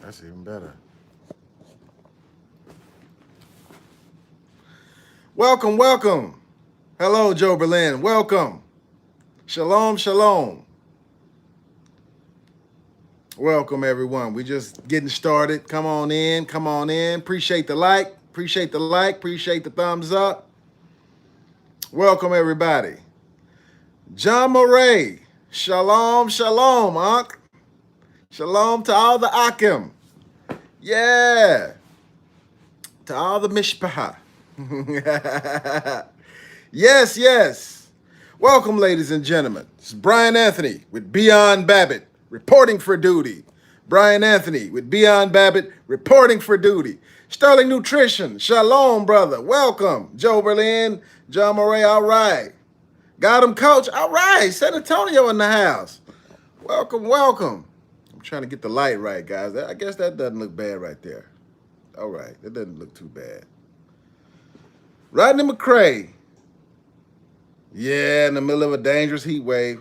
That's even better. Welcome, welcome. Hello, Joe Berlin. Welcome. Shalom, shalom. Welcome, everyone. We just getting started. Come on in. Come on in. Appreciate the like. Appreciate the like. Appreciate the thumbs up. Welcome, everybody. John Moray. Shalom, shalom, Unc. Shalom to all the Akim. Yeah. To all the Mishpaha. Yes, yes. Welcome, ladies and gentlemen. It's Brian Anthony with Beyond Babbitt, reporting for duty. Brian Anthony with Beyond Babbitt, reporting for duty. Sterling Nutrition, shalom, brother. Welcome. Joe Berlin, John Moray, all right. Got him, coach. All right. San Antonio in the house. Welcome, welcome. I'm trying to get the light right, guys. I guess that doesn't look bad right there. All right. That doesn't look too bad. Rodney McCray. Yeah, in the middle of a dangerous heat wave.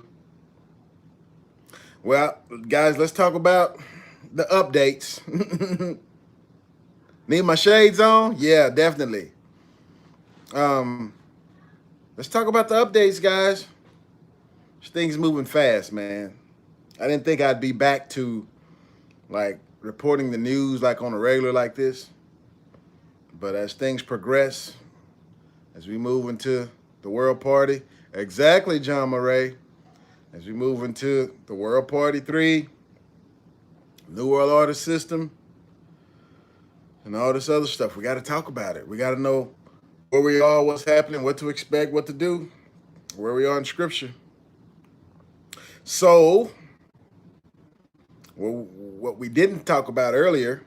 Well, guys, let's talk about the updates. Need my shades on? Yeah, definitely. Let's talk about the updates, guys. This thing's moving fast, man. I didn't think I'd be back to like reporting the news like on a regular like this. But as things progress, as we move into the World Party, exactly, John Murray. As we move into the World Party 3, New World Order system, and all this other stuff, we got to talk about it. We got to know where we are, what's happening, what to expect, what to do, where we are in Scripture. So, what we didn't talk about earlier,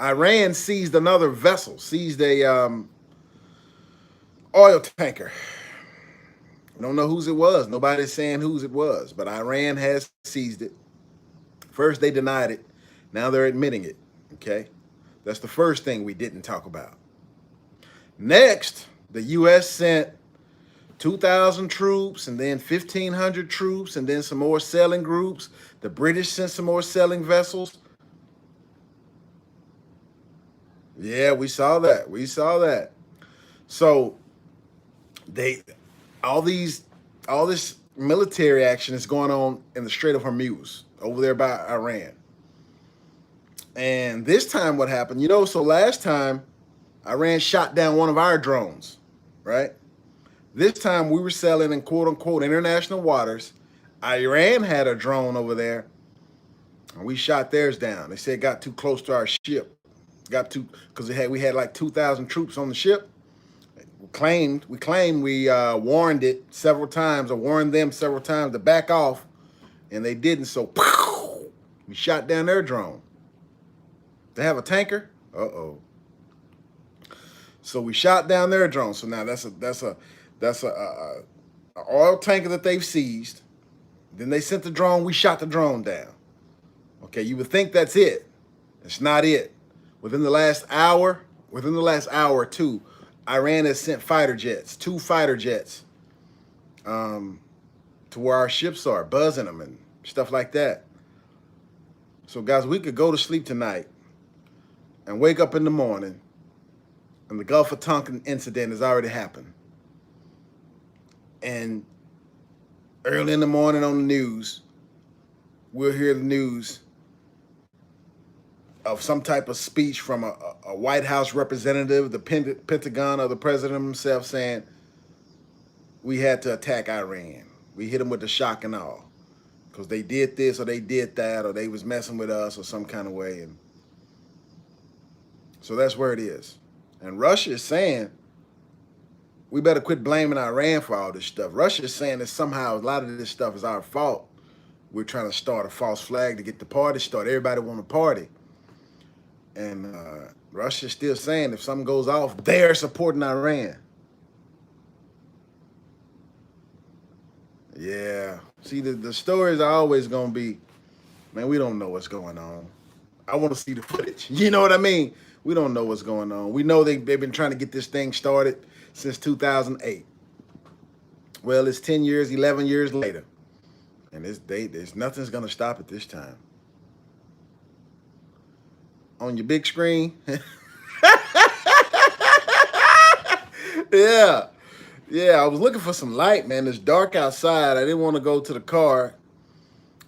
Iran seized another vessel, seized a oil tanker. We don't know whose it was. Nobody's saying whose it was, but Iran has seized it. First, they denied it. Now they're admitting it. Okay? That's the first thing we didn't talk about. Next, the U.S. sent 2,000 troops and then 1,500 troops and then some more sailing groups. The British sent some more sailing vessels. Yeah, we saw that. We saw that. So all this military action is going on in the Strait of Hormuz over there by Iran. And this time what happened, so last time Iran shot down one of our drones, right? This time we were sailing in quote unquote international waters. Iran had a drone over there and we shot theirs down. They said it got too close to our ship. Because we had like 2,000 troops on the ship. We claimed we warned it several times, or warned them several times to back off, and they didn't. So we shot down their drone. They have a tanker. So we shot down their drone. So now that's a oil tanker that they've seized. Then they sent the drone. We shot the drone down. Okay, you would think that's it. It's not it. Within the last hour or two, Iran has sent fighter jets, 2 fighter jets, to where our ships are, buzzing them and stuff like that. So, guys, we could go to sleep tonight and wake up in the morning, and the Gulf of Tonkin incident has already happened. And early in the morning on the news, we'll hear the news of some type of speech from a White House representative, the Pentagon, or the president himself saying, we had to attack Iran. We hit them with the shock and awe because they did this or they did that or they was messing with us or some kind of way. And so that's where it is. And Russia is saying, we better quit blaming Iran for all this stuff. Russia is saying that somehow a lot of this stuff is our fault. We're trying to start a false flag to get the party started. Everybody want to party. And Russia's still saying if something goes off, they're supporting Iran. Yeah. See, the stories are always going to be, man, we don't know what's going on. I want to see the footage. You know what I mean? We don't know what's going on. We know they've been trying to get this thing started since 2008. Well, it's 10 years, 11 years later. And there's nothing's going to stop it this time. on your big screen. Yeah. Yeah, I was looking for some light, man. It's dark outside. I didn't want to go to the car.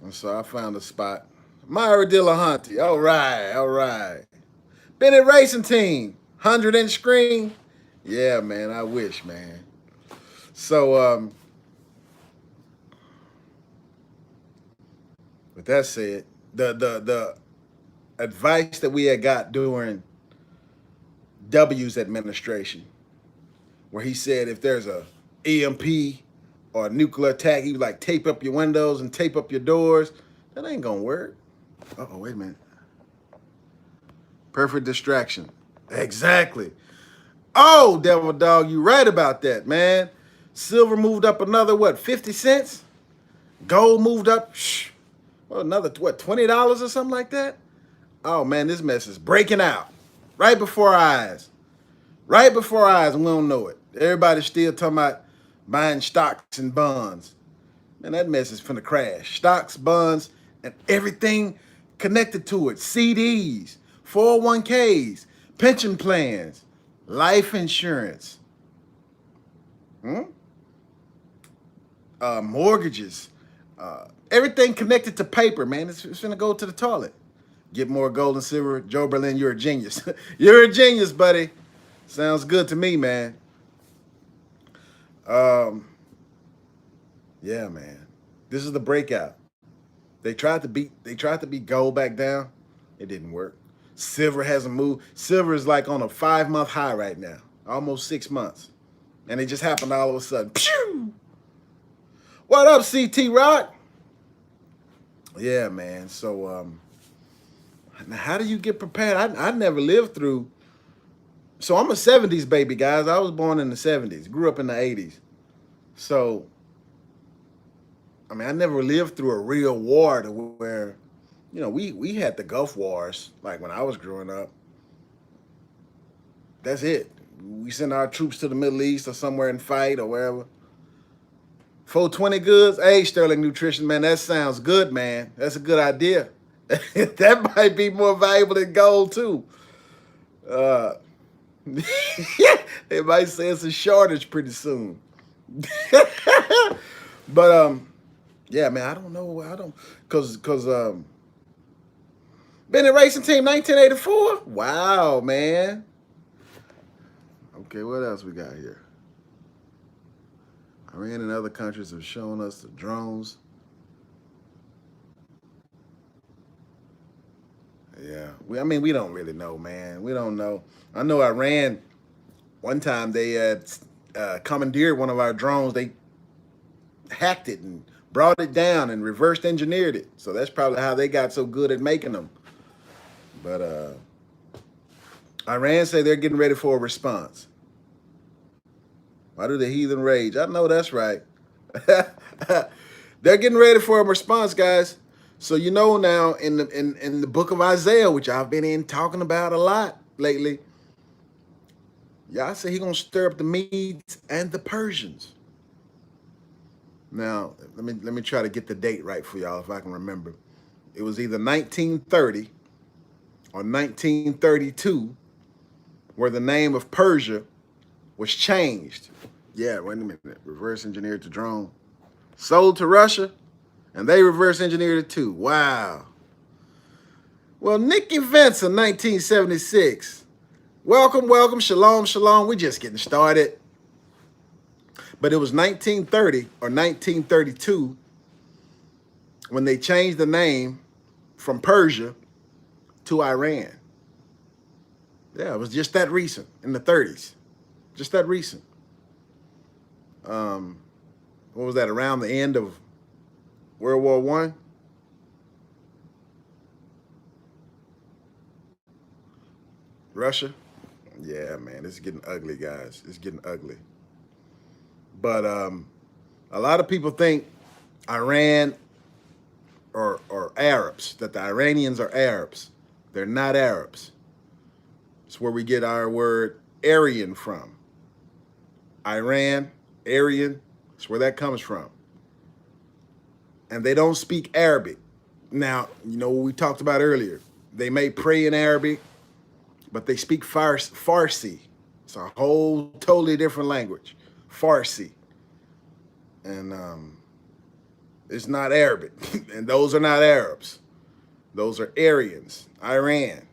And so I found a spot. Myra Dillahunty. All right, all right. Bennett Racing Team. 100-inch screen. Yeah, man, I wish, man. So, with that said, the advice that we had got during W's administration, where he said if there's a EMP or a nuclear attack, he was like, tape up your windows and tape up your doors. That ain't gonna work. Uh-oh, wait a minute. Perfect distraction. Exactly. Oh, Devil Dog, you right about that, man. Silver moved up another, what, 50 cents? Gold moved up, well, another, what, $20 or something like that? Oh, man, this mess is breaking out right before our eyes. Right before our eyes, and we don't know it. Everybody's still talking about buying stocks and bonds. Man, that mess is finna crash. Stocks, bonds, and everything connected to it. CDs, 401ks, pension plans, life insurance, mortgages, everything connected to paper, man. It's finna go to the toilet. Get more gold and silver. Joe Berlin, you're a genius. You're a genius, buddy. Sounds good to me, man. Yeah, man. This is the breakout. They tried to beat gold back down. It didn't work. Silver hasn't moved. Silver is like on a 5-month high right now, almost 6 months, and it just happened all of a sudden. Pew! What up, CT Rock? Yeah, man. So, now how do you get prepared? I never lived through. So I'm a 70s baby, guys. I was born in the 70s, grew up in the 80s. So, I mean, I never lived through a real war to where, you know, we had the Gulf Wars, like when I was growing up. That's it. We send our troops to the Middle East or somewhere and fight or wherever. 420 goods. Hey, Sterling Nutrition, man, that sounds good, man. That's a good idea. That might be more valuable than gold, too. They might say it's a shortage pretty soon. But yeah, man, I don't know. Cause Bennett Racing Team 1984. Wow, man. Okay, what else we got here? Iran and other countries have shown us the drones. Yeah, I mean, we don't really know, man. We don't know. I know Iran, one time they had commandeered one of our drones. They hacked it and brought it down and reversed engineered it. So that's probably how they got so good at making them. But Iran say they're getting ready for a response. Why do the heathen rage? I know that's right. They're getting ready for a response, guys. So you know now in the book of Isaiah, which I've been talking about a lot lately, Yah say he gonna stir up the Medes and the Persians. Now let me try to get the date right for y'all if I can remember. It was either 1930 or 1932 where the name of Persia was changed. Yeah, wait a minute. Reverse engineered the drone. Sold to Russia, and they reverse engineered it too. Wow. Well, Nikki Vincent, 1976. Welcome, welcome. Shalom, shalom. We're just getting started. But it was 1930 or 1932 when they changed the name from Persia to Iran. Yeah, it was just that recent, in the 30s. Just that recent. What was that, around the end of World War I? Russia? Yeah, man, it's getting ugly, guys. It's getting ugly. But a lot of people think Iran or Arabs, that the Iranians are Arabs. They're not Arabs. It's where we get our word Aryan from. Iran, Aryan, that's where that comes from. And they don't speak Arabic. Now, you know what we talked about earlier. They may pray in Arabic, but they speak Farsi. It's a whole totally different language, Farsi. And it's not Arabic. And those are not Arabs. Those are Aryans, Iran.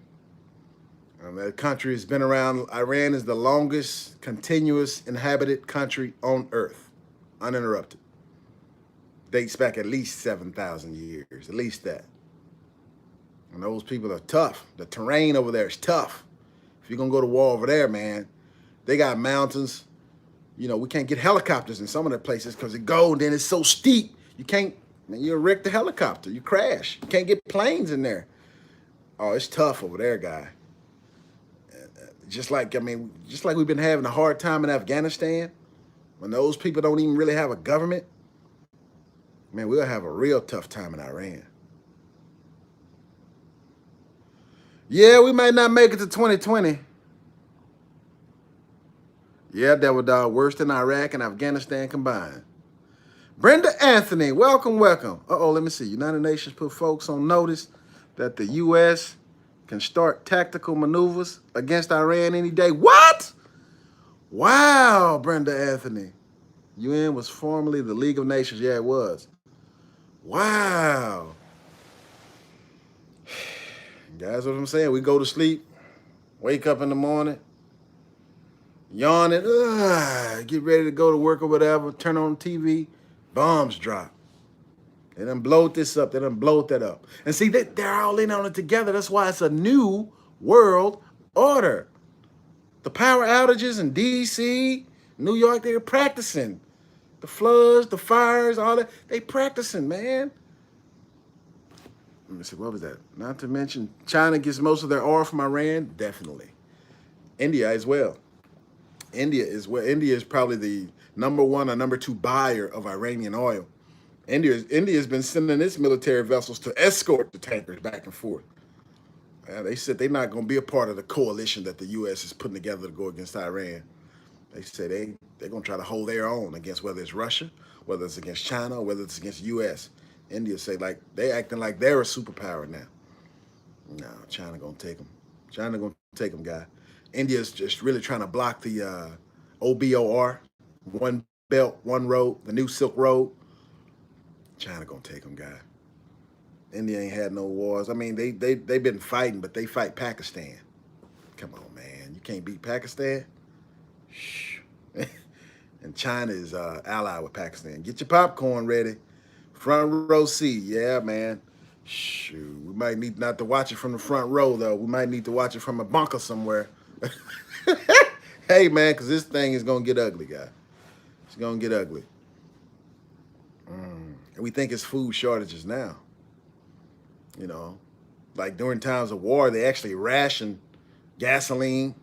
That country has been around. Iran is the longest continuous inhabited country on Earth, uninterrupted. Dates back at least 7,000 years, at least that. And those people are tough. The terrain over there is tough. If you're going to go to war over there, man, they got mountains. You know, we can't get helicopters in some of the places because it goes and then it's so steep. You can't, man, you wreck the helicopter. You crash. You can't get planes in there. Oh, it's tough over there, guy. Just like we've been having a hard time in Afghanistan, when those people don't even really have a government, man, we'll have a real tough time in Iran. Yeah, we might not make it to 2020. Yeah, that would worse than Iraq and Afghanistan combined. Brenda Anthony, welcome, welcome. Let me see. United Nations put folks on notice that the U.S. can start tactical maneuvers against Iran any day. What? Wow, Brenda Anthony. UN was formerly the League of Nations. Yeah, it was. Wow. Guys, what I'm saying, we go to sleep, wake up in the morning, yawning, get ready to go to work or whatever, turn on TV, bombs drop. They done blowed this up, they done blowed that up. And see, they're all in on it together. That's why it's a new world order. The power outages in D.C., New York, they're practicing. The floods, the fires, all that, they practicing, man. Let me see, what was that? Not to mention, China gets most of their oil from Iran, definitely. India as well. India is probably the number one or number two buyer of Iranian oil. India has been sending its military vessels to escort the tankers back and forth. They said they're not going to be a part of the coalition that the U.S. is putting together to go against Iran. They said they're going to try to hold their own against whether it's Russia, whether it's against China, or whether it's against the U.S. India say like they acting like they're a superpower now. No, China going to take them. China going to take them, guy. India's just really trying to block the OBOR, One Belt, One Road, the new Silk Road. China going to take them, guy. India ain't had no wars. I mean, they've been fighting, but they fight Pakistan. Come on, man. You can't beat Pakistan? Shh. And China is allied with Pakistan. Get your popcorn ready. Front row seat. Yeah, man. Shoot. We might need not to watch it from the front row, though. We might need to watch it from a bunker somewhere. Hey, man, because this thing is going to get ugly, guy. It's going to get ugly. And we think it's food shortages now. You know, like during times of war, they actually ration gasoline.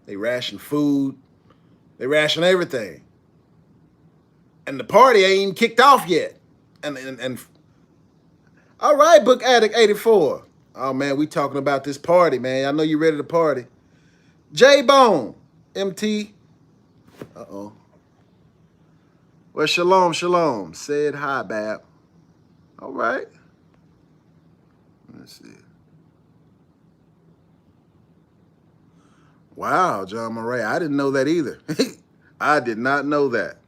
They ration food. They ration everything. And the party ain't even kicked off yet. And all right, Book Addict 84. Oh, man, we talking about this party, man. I know you ready to party. J-Bone, MT. Uh-oh. Well, shalom, shalom. Said hi, Bab. All right. Let's see. Wow, John Murray. I didn't know that either. I did not know that.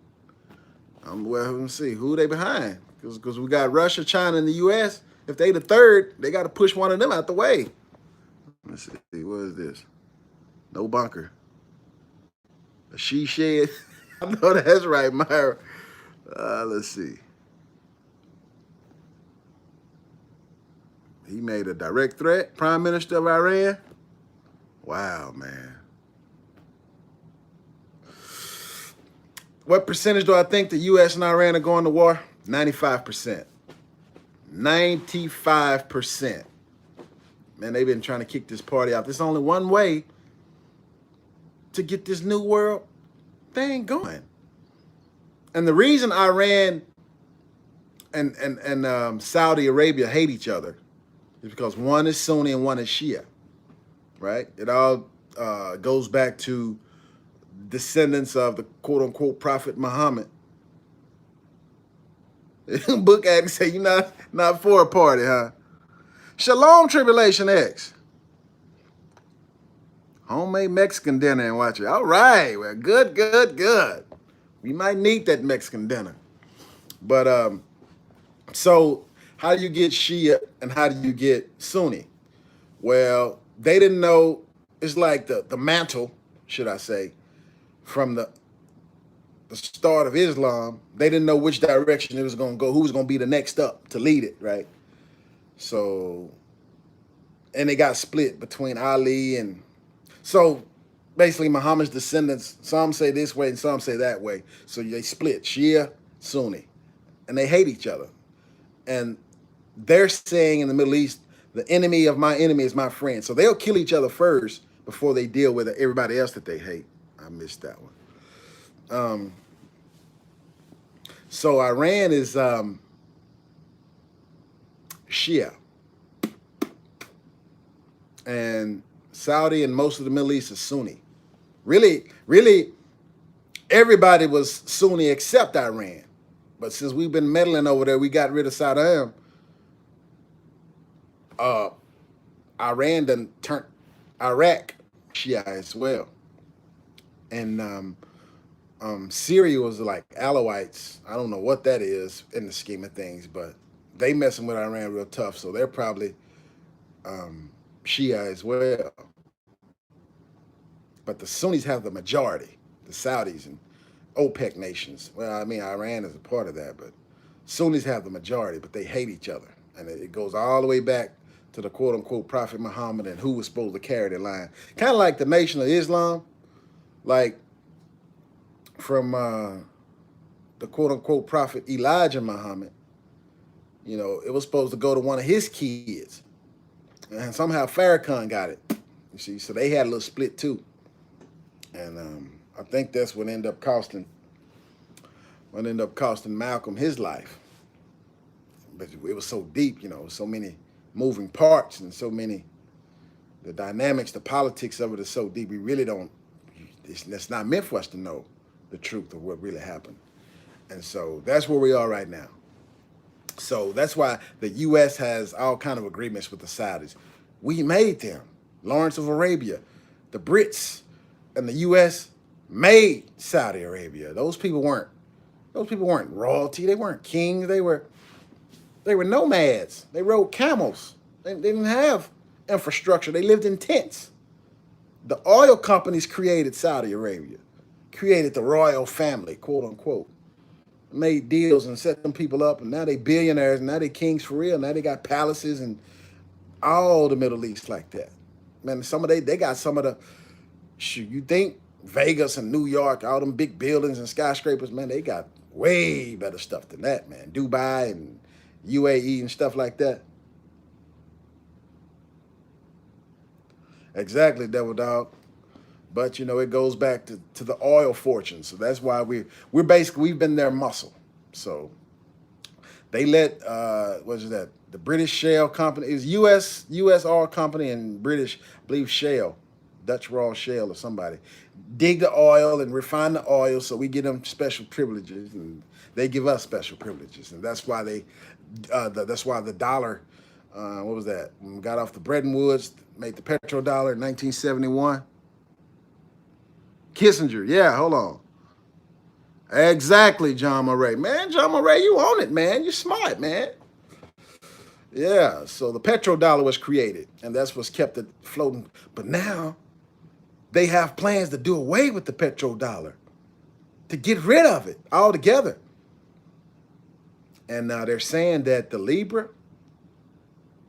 Well, let's see. Who are they behind? Because we got Russia, China, and the U.S. If they the third, they got to push one of them out the way. Let's see. What is this? No bunker. A she shed. I know that's right, Myra. Let's see. He made a direct threat, Prime Minister of Iran. Wow, man. What percentage do I think the U.S. and Iran are going to war? 95%. 95%. Man, they've been trying to kick this party out. There's only one way to get this new world thing going. And the reason Iran and Saudi Arabia hate each other is because one is Sunni and one is Shia, right? It all goes back to descendants of the quote-unquote Prophet Muhammad. Book Addict say you're not for a party, huh? Shalom, Tribulation X. Homemade Mexican dinner and watch it. All right. Well, good, good, good. We might need that Mexican dinner. But so how do you get Shia and how do you get Sunni? Well, they didn't know. It's like the mantle, should I say, from the start of Islam. They didn't know which direction it was going to go, who was going to be the next up to lead it, right? So, and they got split between Ali and, so basically Muhammad's descendants, some say this way and some say that way. So they split, Shia, Sunni, and they hate each other. And they're saying in the Middle East, the enemy of my enemy is my friend. So they'll kill each other first before they deal with everybody else that they hate. I missed that one. So Iran is Shia. And Saudi and most of the Middle East is Sunni. Really, everybody was Sunni except Iran. But since we've been meddling over there, we got rid of Saddam. Iran done turned Iraq Shia as well. And Syria was like Alawites. I don't know what that is in the scheme of things, but they messing with Iran real tough, so they're probably Shia as well. But the Sunnis have the majority, the Saudis and OPEC nations. Well, I mean, Iran is a part of that, but Sunnis have the majority, but they hate each other. And it goes all the way back to the quote-unquote Prophet Muhammad and who was supposed to carry the line. Kind of like the Nation of Islam, like from the quote-unquote Prophet Elijah Muhammad. You know, it was supposed to go to one of his kids. And somehow Farrakhan got it. You see, so they had a little split too. And I think that's what ended up costing Malcolm his life. But it was so deep, you know, so many moving parts and so many, the dynamics, the politics of it is so deep. We really don't, it's not meant for us to know the truth of what really happened. And so that's where we are right now. So that's why the U.S. has all kind of agreements with the Saudis. We made them. Lawrence of Arabia, the Brits and the U.S. made Saudi Arabia. Those people weren't royalty. They weren't kings. They were nomads. They rode camels. They didn't have infrastructure. They lived in tents. The oil companies created Saudi Arabia, created the royal family, quote unquote. Made deals and set them people up, and now they billionaires, and now they kings for real. Now they got palaces and all the Middle East like that. Man, they got some of the, shoot, you think Vegas and New York, all them big buildings and skyscrapers, man, they got way better stuff than that, man. Dubai and UAE and stuff like that. Exactly, Devil Dog. But, you know, it goes back to the oil fortune. So that's why we've been their muscle. So they let, the British Shell Company, it was U.S. oil company and British, I believe, Shell, Dutch Royal Shell or somebody, dig the oil and refine the oil so we get them special privileges and they give us special privileges. And that's why that's why the dollar, what was that? When we got off the Bretton Woods, made the petrodollar in 1971. Kissinger, yeah, hold on. Exactly, John Murray. Man, John Murray, you own it, man. You're smart, man. Yeah, so the petrodollar was created, and that's what's kept it floating. But now they have plans to do away with the petrodollar, to get rid of it altogether. And now they're saying that the Libra,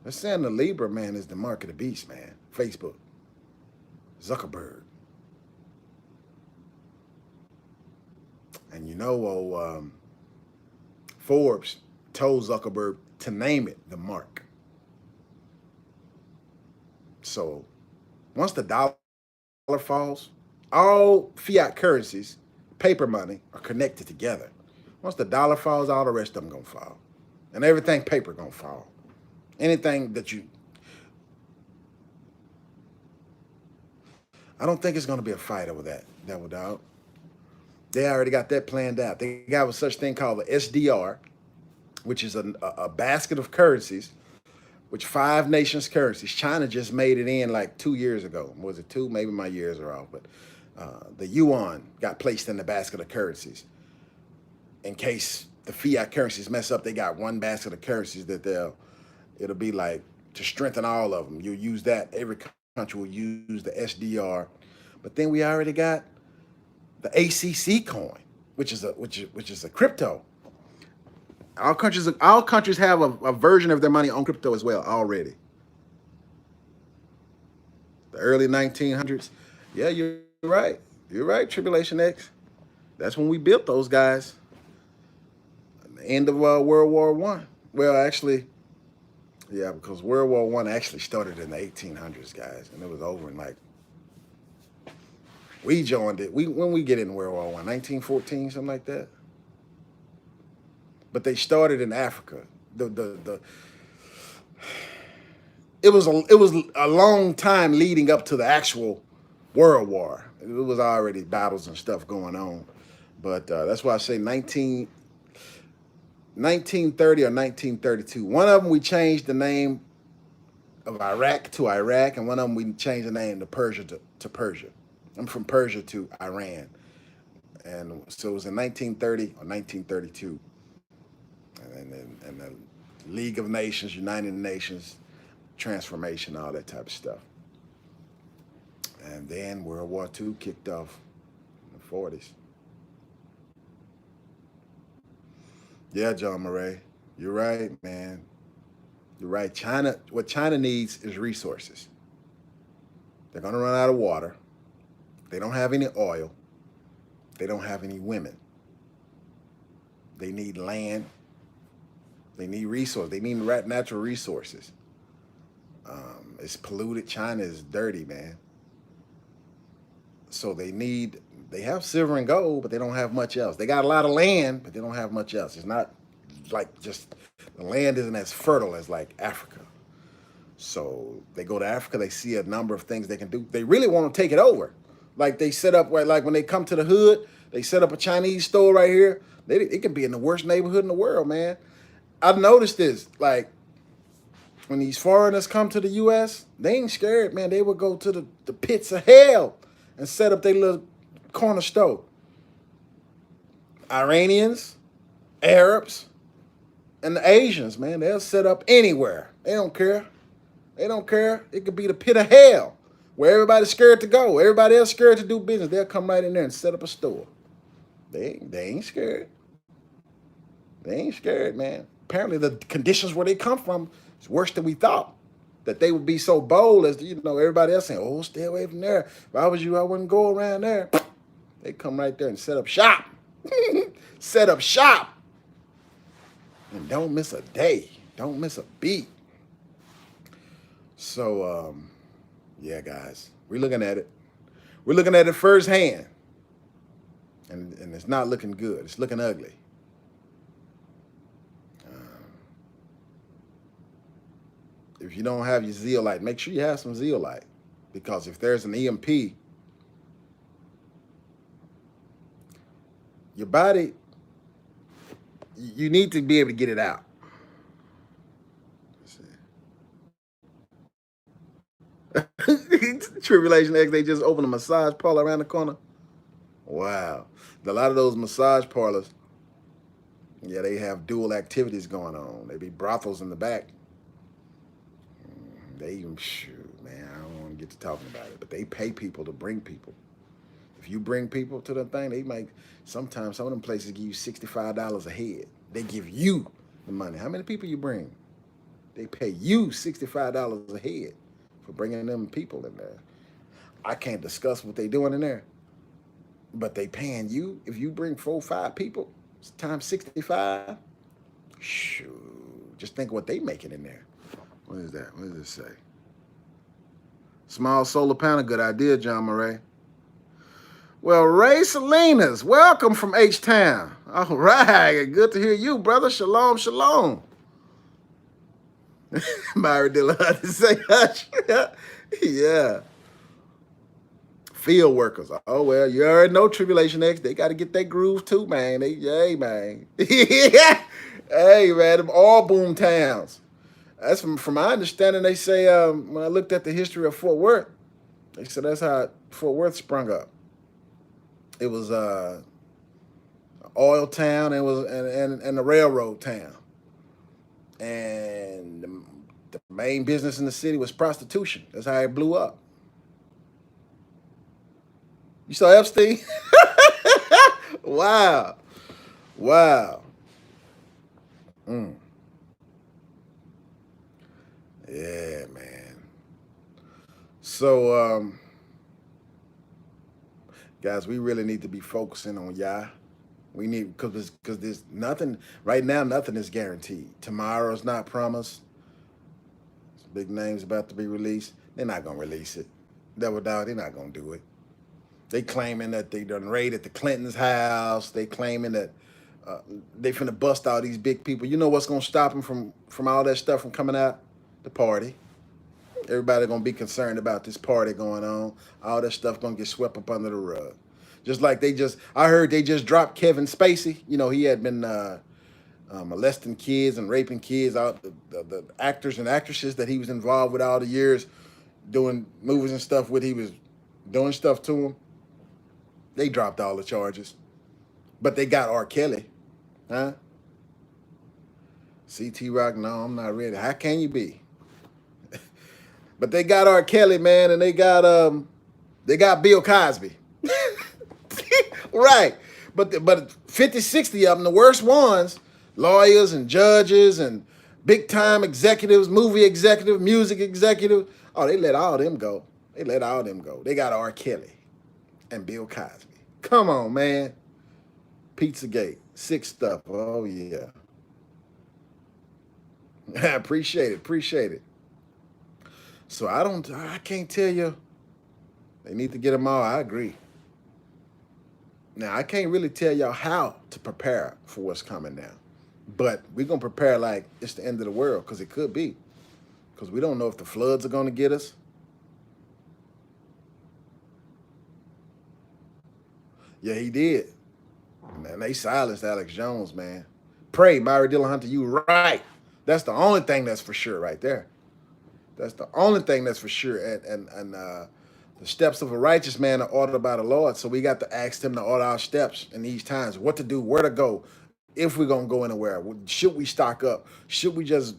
man, is the mark of the beast, man. Facebook, Zuckerberg. And you know, Forbes told Zuckerberg to name it the mark. So once the dollar falls, all fiat currencies, paper money, are connected together. Once the dollar falls, all the rest of them gonna fall. And everything paper gonna fall. Anything that I don't think it's gonna be a fight over that, Devil Dog. They already got that planned out. They got a such thing called the SDR, which is a basket of currencies, which 5 nations currencies. China just made it in like 2 years ago. Was it 2? Maybe my years are off, but the yuan got placed in the basket of currencies. In case the fiat currencies mess up, they got one basket of currencies that it'll be like to strengthen all of them. You'll use that. Every country will use the SDR. But then we already got the ACC coin, which is a crypto. All countries have a version of their money on crypto as well already. The early 1900s. Yeah, you're right. You're right, Tribulation X. That's when we built those guys. At the end of World War I. Well, actually, yeah, because World War I actually started in the 1800s, guys, and it was over in like, we joined it. When we get in World War I, 1914, something like that. But they started in Africa. It was a long time leading up to the actual World War. It was already battles and stuff going on. But that's why I say 1930 or 1932. One of them we changed the name of Iraq to Iraq, and one of them we changed the name to Persia to Persia. I'm from Persia to Iran. And so it was in 1930 or 1932. And the League of Nations, United Nations, transformation, all that type of stuff. And then World War II kicked off in the 40s. Yeah, John Murray, you're right, man. You're right. What China needs is resources. They're going to run out of water. They don't have any oil. They don't have any women. They need land. They need resources. They need natural resources. It's polluted. China is dirty, man. So they have silver and gold, but they don't have much else. They got a lot of land, but they don't have much else. It's not like just, the land isn't as fertile as like Africa. So they go to Africa, they see a number of things they can do. They really want to take it over. Like they set up, like when they come to the hood, they set up a Chinese store right here. It could be in the worst neighborhood in the world, man. I've noticed this, like, when these foreigners come to the U.S., they ain't scared, man. They would go to the pits of hell and set up their little corner store. Iranians, Arabs, and the Asians, man, they'll set up anywhere. They don't care. They don't care. It could be the pit of hell where everybody's scared to go. Everybody else scared to do business. They'll come right in there and set up a store. They ain't scared. They ain't scared, man. Apparently the conditions where they come from is worse than we thought. That they would be so bold as, everybody else saying, oh, stay away from there. If I was you, I wouldn't go around there. They come right there and set up shop. Set up shop. And don't miss a day. Don't miss a beat. So, yeah, guys, we're looking at it. We're looking at it firsthand. And it's not looking good. It's looking ugly. If you don't have your zeolite, make sure you have some zeolite. Because if there's an EMP, your body, you need to be able to get it out. Tribulation X, they just opened a massage parlor around the corner. Wow. A lot of those massage parlors, yeah, they have dual activities going on. They be brothels in the back. They even, man, I don't want to get to talking about it, but they pay people to bring people. If you bring people to the thing, they might, sometimes some of them places give you $65 a head. They give you the money. How many people you bring? They pay you $65 a head for bringing them people in there. I can't discuss what they doing in there, but they paying you. If you bring 4 or 5 people, it's times 65. Shoot, just think what they making in there. What is that? What does it say? Small solar panel, good idea, John Murray. Well, Ray Salinas, welcome from H-Town. All right, good to hear you, brother. Shalom, shalom. Myra Dillard to say hush. Yeah. Field workers. Oh, well, you already know Tribulation X. They got to get their groove too, man. Hey, man. Hey, man, them all boom towns. That's from my understanding. They say when I looked at the history of Fort Worth, they said that's how Fort Worth sprung up. It was oil town. It was and a railroad town, and the main business in the city was prostitution. That's how it blew up. You saw Epstein? Wow, wow. Mm. Yeah, man. So, guys, we really need to be focusing on Yah. We need because there's nothing right now. Nothing is guaranteed. Tomorrow's not promised. Big names about to be released. They're not gonna release it. Double doubt. They're not gonna do it. They claiming that they done raided the Clintons' house. They claiming that they finna bust all these big people. You know what's gonna stop them from all that stuff from coming out? The party. Everybody gonna be concerned about this party going on. All that stuff gonna get swept up under the rug. Just like I heard they just dropped Kevin Spacey. You know, he had been molesting kids and raping kids. Out the actors and actresses that he was involved with all the years, doing movies and stuff with. He was doing stuff to them. They dropped all the charges, but they got R. Kelly, huh? CT Rock, no, I'm not ready. How can you be? But they got R. Kelly, man, and they got Bill Cosby. Right. But 50, 60 of them, the worst ones, lawyers and judges and big time executives, movie executive, music executive. Oh, they let all them go. They let all them go. They got R. Kelly and Bill Cosby. Come on, man. Pizzagate, sick stuff. Oh yeah. Appreciate it. So I can't tell you. They need to get them all. I agree. Now, I can't really tell y'all how to prepare for what's coming now. But we're going to prepare like it's the end of the world, because it could be. Because we don't know if the floods are going to get us. Yeah, he did. Man, they silenced Alex Jones, man. Pray, Myra Dillon Hunter, you right. That's the only thing that's for sure right there. That's the only thing that's for sure. And the steps of a righteous man are ordered by the Lord. So we got to ask him to order our steps in these times. What to do, where to go, if we're going to go anywhere. Should we stock up? Should we just...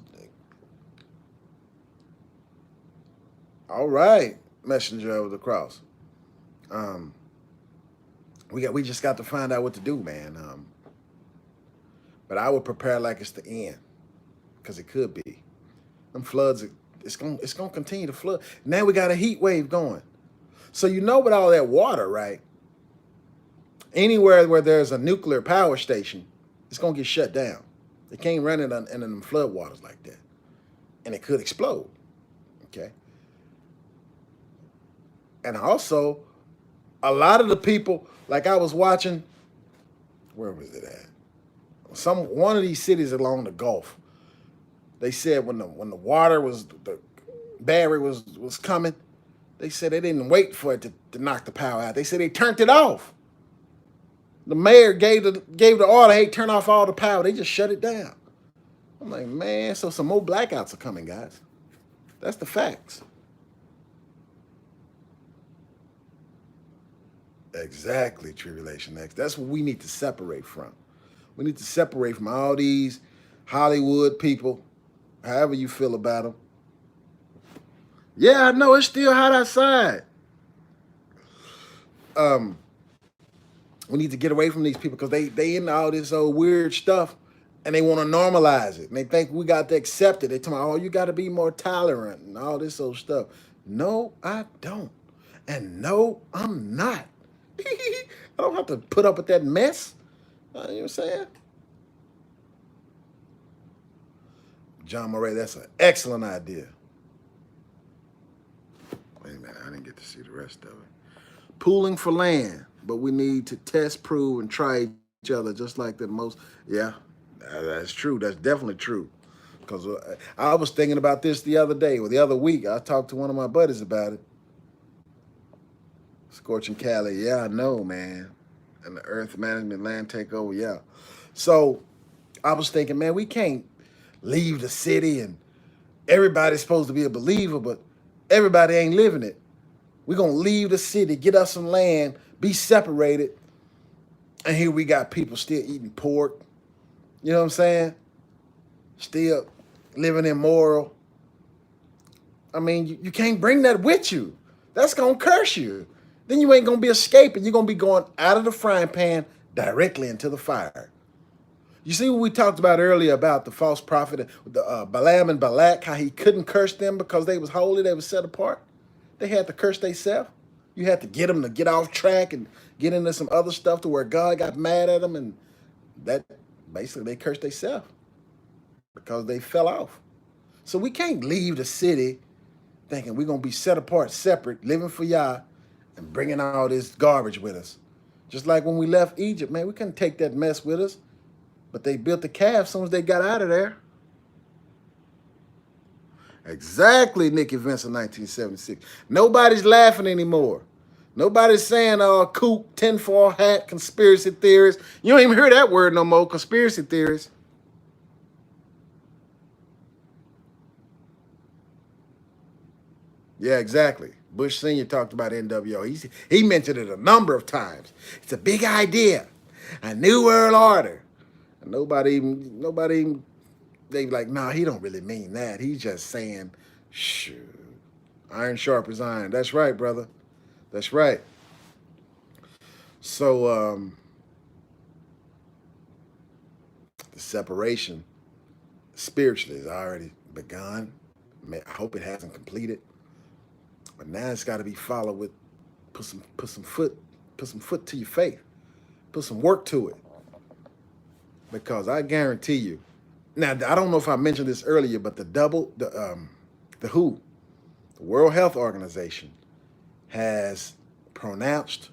All right, messenger of the cross. We just got to find out what to do, man. But I would prepare like it's the end, because it could be. Them floods, it's gonna continue to flood. Now we got a heat wave going. So you know, with all that water, right? Anywhere where there's a nuclear power station, it's gonna get shut down. They can't run it in them flood waters like that, and it could explode. Okay. And also, a lot of the people, like I was watching, where was it at? One of these cities along the Gulf. They said when the water was, the barrier was coming, they said they didn't wait for it to knock the power out. They said they turned it off. The mayor gave the order, hey, turn off all the power. They just shut it down. I'm like, man, so some more blackouts are coming, guys. That's the facts. Exactly, Tribulation X. That's what we need to separate from. We need to separate from all these Hollywood people, however you feel about them. Yeah, I know, it's still hot outside. We need to get away from these people, because they into all this old weird stuff, and they want to normalize it. And they think we got to accept it. They tell me, oh, you got to be more tolerant and all this old stuff. No, I don't. And no, I'm not. I don't have to put up with that mess. You know what I'm saying? John Murray, that's an excellent idea. Wait a minute, I didn't get to see the rest of it. Pooling for land, but we need to test, prove, and try each other, just like the most. Yeah, that's true. That's definitely true. Because I was thinking about this the other day, or the other week. I talked to one of my buddies about it. Scorching Cali, yeah, I know, man. And the earth management land takeover, yeah. So I was thinking, man, we can't leave the city and everybody's supposed to be a believer, but everybody ain't living it. We're going to leave the city, get us some land, be separated. And here we got people still eating pork. You know what I'm saying? Still living immoral. I mean, you can't bring that with you. That's going to curse you. Then you ain't going to be escaping. You're going to be going out of the frying pan directly into the fire. You see what we talked about earlier about the false prophet, the Balaam and Balak, how he couldn't curse them because they was holy, they was set apart? They had to curse themselves. You had to get them to get off track and get into some other stuff to where God got mad at them, and that basically they cursed themselves because they fell off. So we can't leave the city thinking we're going to be set apart, separate, living for Yah, and bringing all this garbage with us. Just like when we left Egypt, man, we couldn't take that mess with us. But they built the calf as soon as they got out of there. Exactly, Nikki Vincent, 1976. Nobody's laughing anymore. Nobody's saying, kook, tinfoil hat, conspiracy theorists. You don't even hear that word no more, conspiracy theorists. Yeah, exactly. Bush Sr. talked about NWO. He mentioned it a number of times. It's a big idea, a new world order. And nobody even, they like, nah, he don't really mean that. He's just saying, shoot, iron sharp as iron. That's right, brother. That's right. So the separation spiritually has already begun. I hope it hasn't completed. But now it's got to be followed with put some foot to your faith. Put some work to it. Because I guarantee you. Now, I don't know if I mentioned this earlier, but the WHO, the World Health Organization, has proclaimed,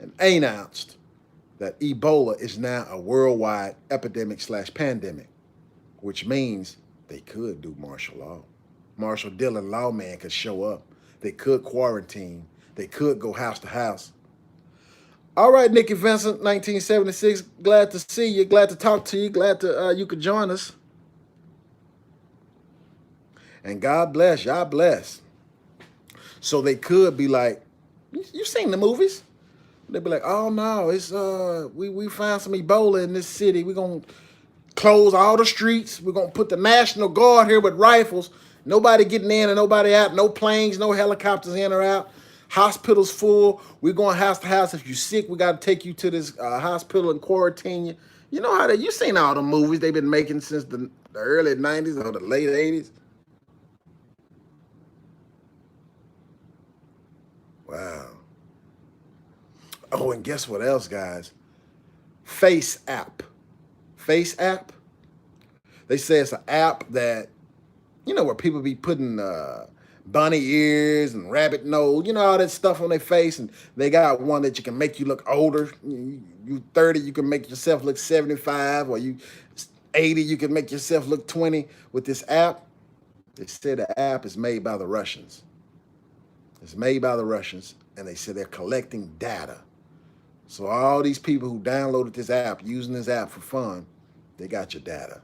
and announced that Ebola is now a worldwide epidemic/pandemic, which means they could do martial law. Marshall Dillon lawman could show up. They could quarantine. They could go house to house. All right, Nikki Vincent, 1976. Glad to see you. Glad to talk to you. Glad to you could join us. And God bless. Y'all bless. So they could be like, you seen the movies? They'd be like, oh no, it's we found some Ebola in this city. We're gonna close all the streets. We're gonna put the National Guard here with rifles. Nobody getting in and nobody out. No planes, no helicopters in or out. Hospitals full. We're going house to house. If you're sick, we got to take you to this hospital and quarantine you. You know how you seen all the movies they've been making since the early 90s or the late 80s. Wow. Oh, and guess what else, guys? Face app. Face app. They say it's an app that, where people be putting bunny ears and rabbit nose, all that stuff on their face. And they got one that you can make you look older. You 30, you can make yourself look 75, or you 80, you can make yourself look 20 with this app. They said the app is made by the Russians. It's made by the Russians, and they said they're collecting data. So all these people who downloaded this app, using this app for fun, they got your data.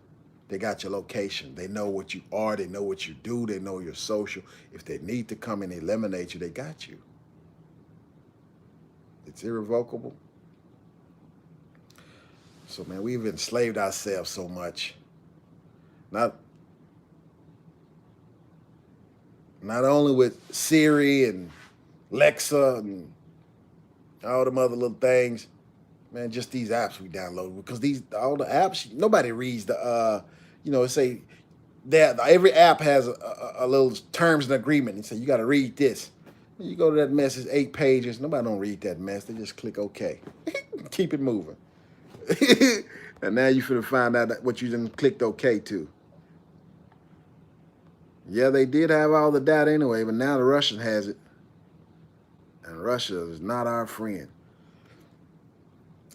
They got your location. They know what you are. They know what you do. They know your social. If they need to come and eliminate you, they got you. It's irrevocable. So, man, we've enslaved ourselves so much. Not only with Siri and Alexa and all them other little things, man, just these apps we download, because all the apps, nobody reads the say that every app has a little terms and agreement and say you got to read this. You go to that mess, it's 8 pages. Nobody don't read that mess. They just click OK. Keep it moving. And now you finna find out what you done clicked OK to. Yeah, they did have all the data anyway, but now the Russian has it. And Russia is not our friend.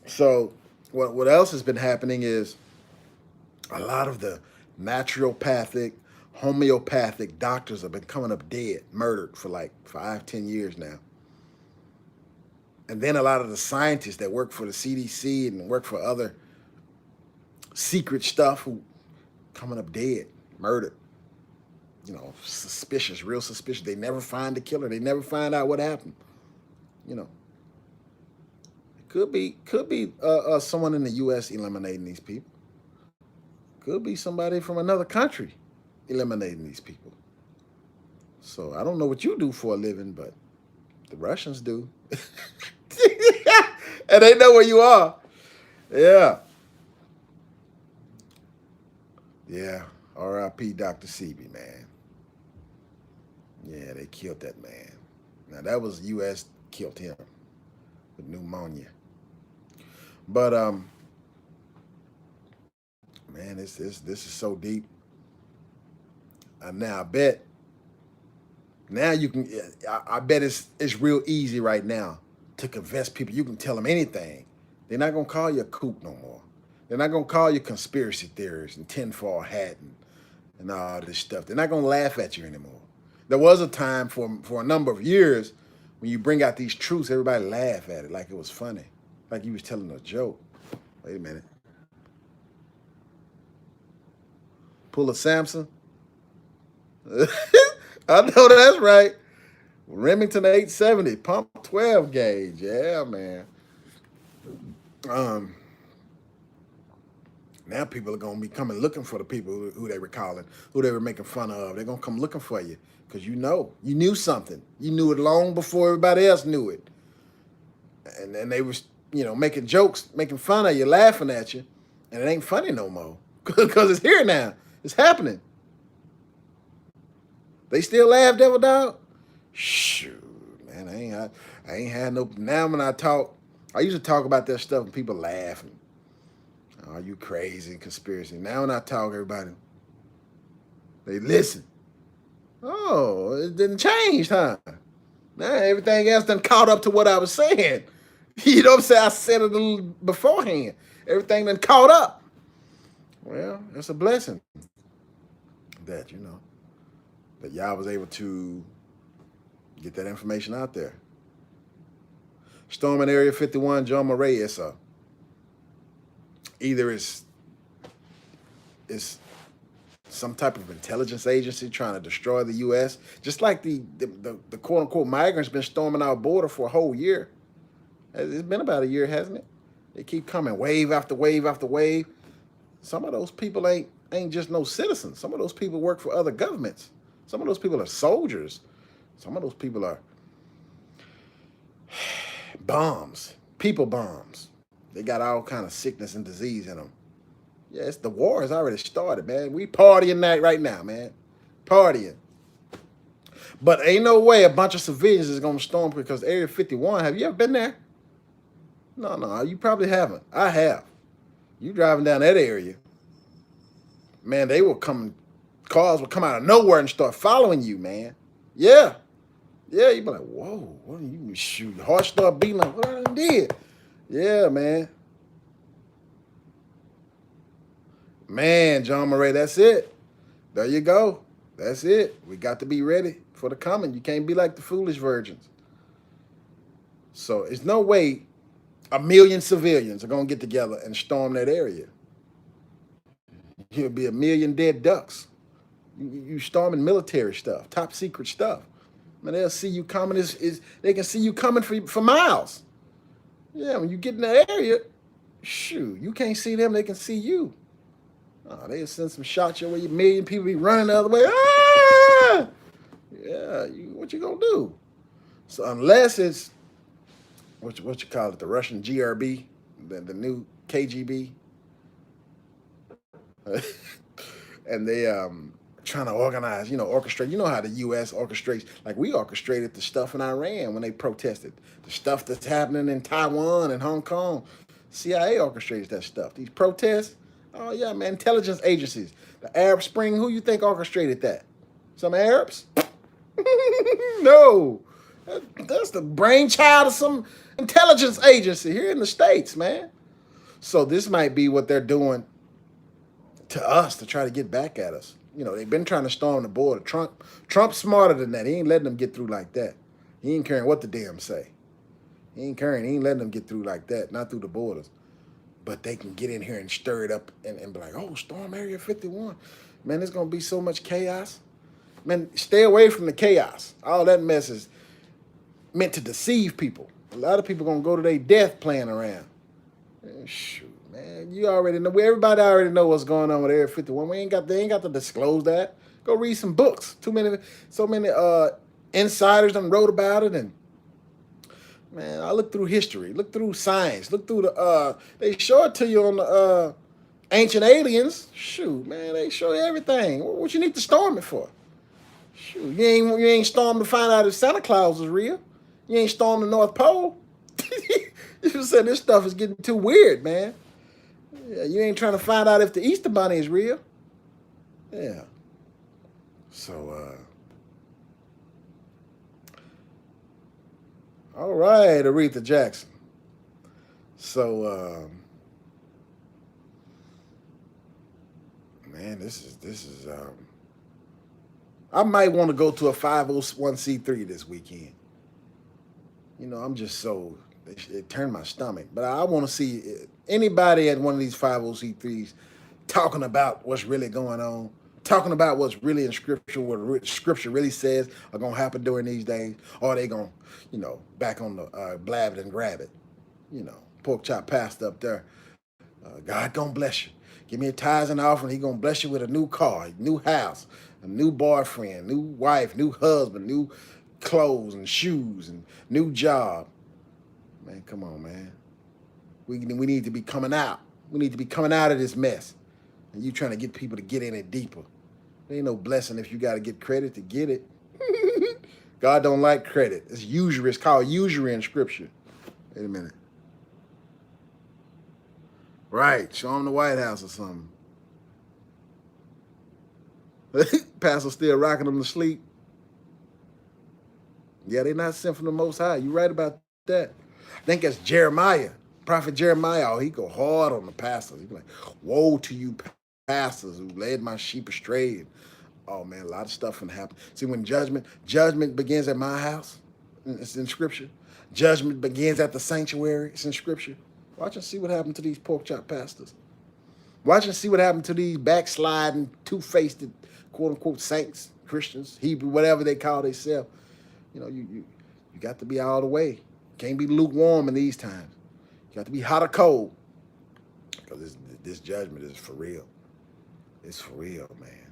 So what else has been happening is a lot of the naturopathic, homeopathic doctors have been coming up dead, murdered for like 5-10 years now. And then a lot of the scientists that work for the CDC and work for other secret stuff who coming up dead. murdered. You know, suspicious, real suspicious. They never find the killer. They never find out what happened. You know, could be someone in the U.S. eliminating these people. Could be somebody from another country eliminating these people. So I don't know what you do for a living, but the Russians do. And they know where you are. Yeah. Yeah. R.I.P. Dr. Sebi, man. Yeah, they killed that man. Now that was U.S. killed him with pneumonia. But man, this is so deep. Now I bet now you can. I bet it's real easy right now to convince people. You can tell them anything. They're not gonna call you a kook no more. They're not gonna call you conspiracy theorists and tinfoil hat and all this stuff. They're not gonna laugh at you anymore. There was a time for a number of years when you bring out these truths, everybody laugh at it like it was funny, like you was telling a joke. Wait a minute. Pull a Samson. I know that's right. Remington 870, pump 12 gauge. Yeah, man. Now people are gonna be coming looking for the people who they were calling, who they were making fun of. They're gonna come looking for you because you knew something. You knew it long before everybody else knew it, and then they was making jokes, making fun of you, laughing at you, and it ain't funny no more because it's here now. It's happening. They still laugh, Devil Dog? Shoot, man, I ain't had no. Now when I used to talk about that stuff and people laughing. Oh, you crazy conspiracy. Now when I talk, everybody, they listen. Oh, it didn't change, huh? Now everything else done caught up to what I was saying. You know what I'm saying? I said it a little beforehand. Everything done caught up. Well, it's a blessing that, that y'all was able to get that information out there. Storm in Area 51, John Murray, either it's some type of intelligence agency trying to destroy the U.S., just like the quote-unquote migrants been storming our border for a whole year. It's been about a year, hasn't it? They keep coming, wave after wave after wave. Some of those people ain't just no citizens. Some of those people work for other governments. Some of those people are soldiers. Some of those people are bombs, people bombs. They got all kind of sickness and disease in them. Yes, the war has already started, man. We partying that right now, man. Partying. But ain't no way a bunch of civilians is going to storm because Area 51, have you ever been there? No, you probably haven't. I have. You driving down that area, man, cars will come out of nowhere and start following you, man. Yeah. Yeah, you be like, whoa, what are you shoot? Your heart start beating like, what I done did? Yeah, man. Man, John Murray, that's it. There you go. That's it. We got to be ready for the coming. You can't be like the foolish virgins. So there's no way 1 million civilians are going to get together and storm that area. You'll be 1 million dead ducks. You storming military stuff, top secret stuff. Man, they'll see you coming. They can see you coming for miles. Yeah, when you get in the area, shoot, you can't see them. They can see you. Oh, they'll send some shots your way. 1 million people be running the other way. Ah! Yeah, what you gonna do? So unless it's what you call it, the Russian GRB, the new KGB, and they trying to organize, orchestrate. You know how the U.S. orchestrates, like we orchestrated the stuff in Iran when they protested, the stuff that's happening in Taiwan and Hong Kong. CIA orchestrates that stuff. These protests. Oh yeah, man. Intelligence agencies. The Arab Spring. Who you think orchestrated that? Some Arabs? No. That's the brainchild of some intelligence agency here in the States, man. So this might be what they're doing to us to try to get back at us. They've been trying to storm the border. Trump's smarter than that. He ain't letting them get through like that. He ain't caring what the damn say. He ain't caring. He ain't letting them get through like that, not through the borders. But they can get in here and stir it up and be like, oh, storm Area 51. Man, there's going to be so much chaos. Man, stay away from the chaos. All that mess is meant to deceive people. A lot of people going to go to their death playing around. Man, shoot, man, you already know. Everybody already know what's going on with Area 51. They ain't got to disclose that. Go read some books. So many insiders done wrote about it, and man, I look through history, look through science, look through they show it to you on the Ancient Aliens. Shoot, man, they show you everything. What you need to storm it for? Shoot, you ain't stormed to find out if Santa Claus is real. You ain't stormed the North Pole. You said this stuff is getting too weird, man. Yeah, you ain't trying to find out if the Easter Bunny is real. Yeah. So, all right, Aretha Jackson. So, man, this is I might want to go to a 501c3 this weekend. You know, I'm just so, it turned my stomach. But I want to see anybody at one of these 501c3s talking about what's really going on, talking about what's really in Scripture, what Scripture really says are going to happen during these days, or they going to, you know, back on the blab it and grab it. You know, pork chop pastor up there. God going to bless you. Give me a tithes and offering. He going to bless you with a new car, a new house, a new boyfriend, new wife, new husband, new clothes and shoes and new job. Man, come on, man. We need to be coming out. We need to be coming out of this mess. And you trying to get people to get in it deeper. There ain't no blessing if you got to get credit to get it. God don't like credit. It's usury. It's called usury in Scripture. Wait a minute. Right. Show them the White House or something. Pastor still rocking them to sleep. Yeah, they not sent from the Most High. You right about that. I think that's Jeremiah. Prophet Jeremiah, oh, he go hard on the pastors. He be like, woe to you pastors who led my sheep astray. Oh, man, a lot of stuff can happen. See, when judgment begins at my house, it's in Scripture. Judgment begins at the sanctuary, it's in Scripture. Watch and see what happened to these pork chop pastors. Watch and see what happened to these backsliding, two-faced, quote-unquote saints, Christians, Hebrew, whatever they call themselves. You know, you got to be all the way. Can't be lukewarm in these times. You got to be hot or cold. Because this judgment is for real. It's for real, man.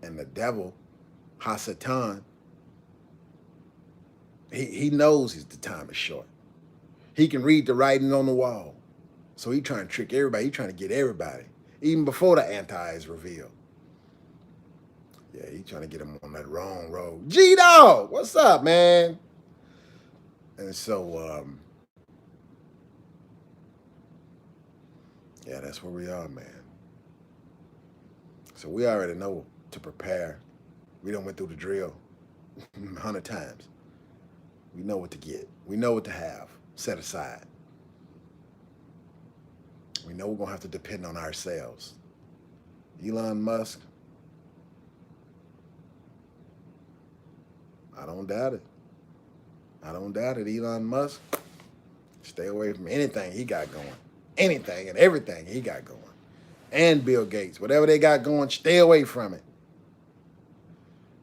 And the devil, Hasatan, he knows the time is short. He can read the writing on the wall. So he trying to trick everybody. He trying to get everybody. Even before the anti is revealed. Yeah, he trying to get him on that wrong road. G-Dog, what's up, man? And so, yeah, that's where we are, man. So we already know to prepare. We done went through the drill 100 times. We know what to get. We know what to have set aside. We know we're going to have to depend on ourselves. Elon Musk, I don't doubt it. I don't doubt it. Elon Musk, stay away from anything he got going. Anything and everything he got going. And Bill Gates, whatever they got going, stay away from it.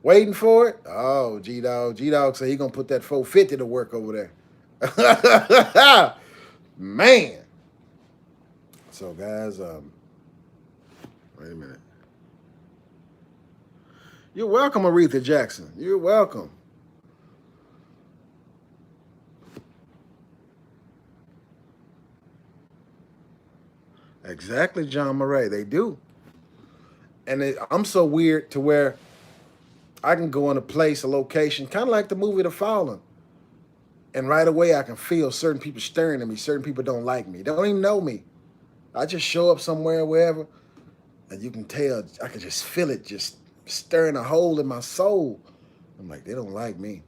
Waiting for it? Oh, G-Dog. G-Dog said he going to put that 450 to work over there. Man. So, guys, wait a minute. You're welcome, Aretha Jackson. You're welcome. Exactly, John Murray. They do. And I'm so weird to where I can go in a place, a location, kind of like the movie The Fallen. And right away I can feel certain people staring at me. Certain people don't like me. They don't even know me. I just show up somewhere, wherever, and you can tell, I can just feel it just stirring a hole in my soul. I'm like, they don't like me.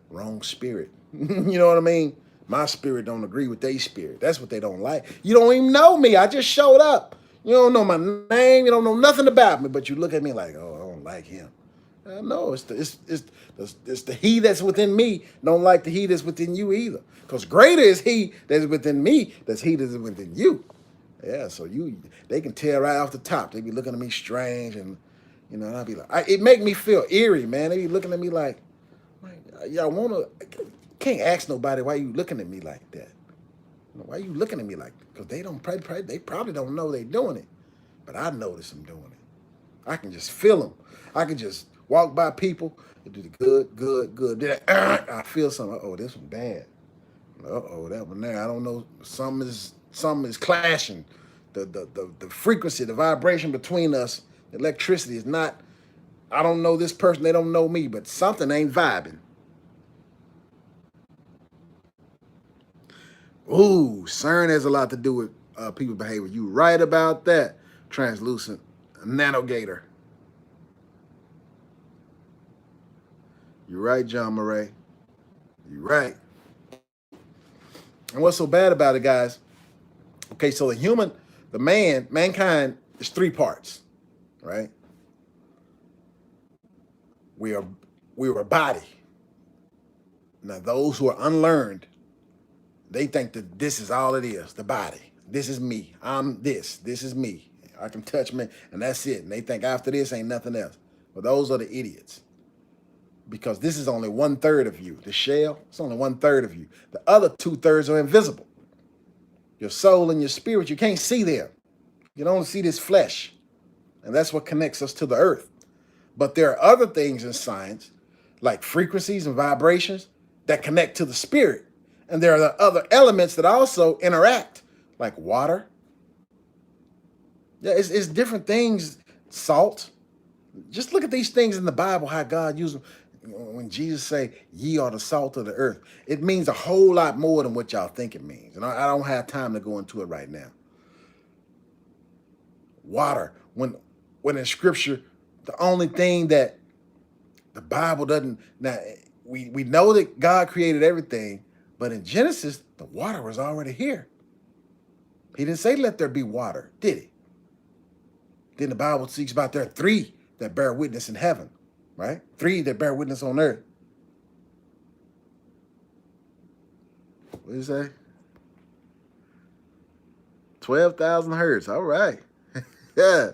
Wrong spirit. You know what I mean? My spirit don't agree with their spirit. That's what they don't like. You don't even know me. I just showed up. You don't know my name. You don't know nothing about me, but you look at me like, oh, I don't like him. No, it's the he that's within me don't like the he that's within you either. Because greater is he that's within me that's he that's within you. Yeah, so they can tell right off the top. They be looking at me strange, and and I'll be like, it make me feel eerie, man. They be looking at me like y'all wanna can't ask nobody why you looking at me like that. Why you looking at me like that? Because they probably don't know they doing it, but I notice them doing it. I can just feel them. I can just walk by people and do the good. Then I feel something. Oh, this one bad. That one there. I don't know. Something is clashing. The frequency, the vibration between us, the electricity is not. I don't know this person. They don't know me, but something ain't vibing. Ooh, CERN has a lot to do with people's behavior. You right about that. Translucent nanogator. You're right, John Murray. You're right. And what's so bad about it, guys? Okay, so mankind is three parts, right? We are a body. Now, those who are unlearned, they think that this is all it is, the body. This is me. I'm this. This is me. I can touch me, and that's it. And they think after this ain't nothing else. But those are the idiots. Because this is only 1/3 of you. The shell, it's only 1/3 of you. The other 2/3 are invisible. Your soul and your spirit, you can't see them. You can only see this flesh. And that's what connects us to the earth. But there are other things in science, like frequencies and vibrations, that connect to the spirit. And there are other elements that also interact, like water. Yeah, it's different things. Salt. Just look at these things in the Bible, how God used them. When Jesus say, ye are the salt of the earth, it means a whole lot more than what y'all think it means. And I don't have time to go into it right now. Water. When in scripture, the only thing that the Bible doesn't, now we know that God created everything, but in Genesis, the water was already here. He didn't say, let there be water, did he? Then the Bible speaks about there are 3 that bear witness in heaven, right? 3 that bear witness on earth. What did you say? 12,000 hertz. All right. Yeah.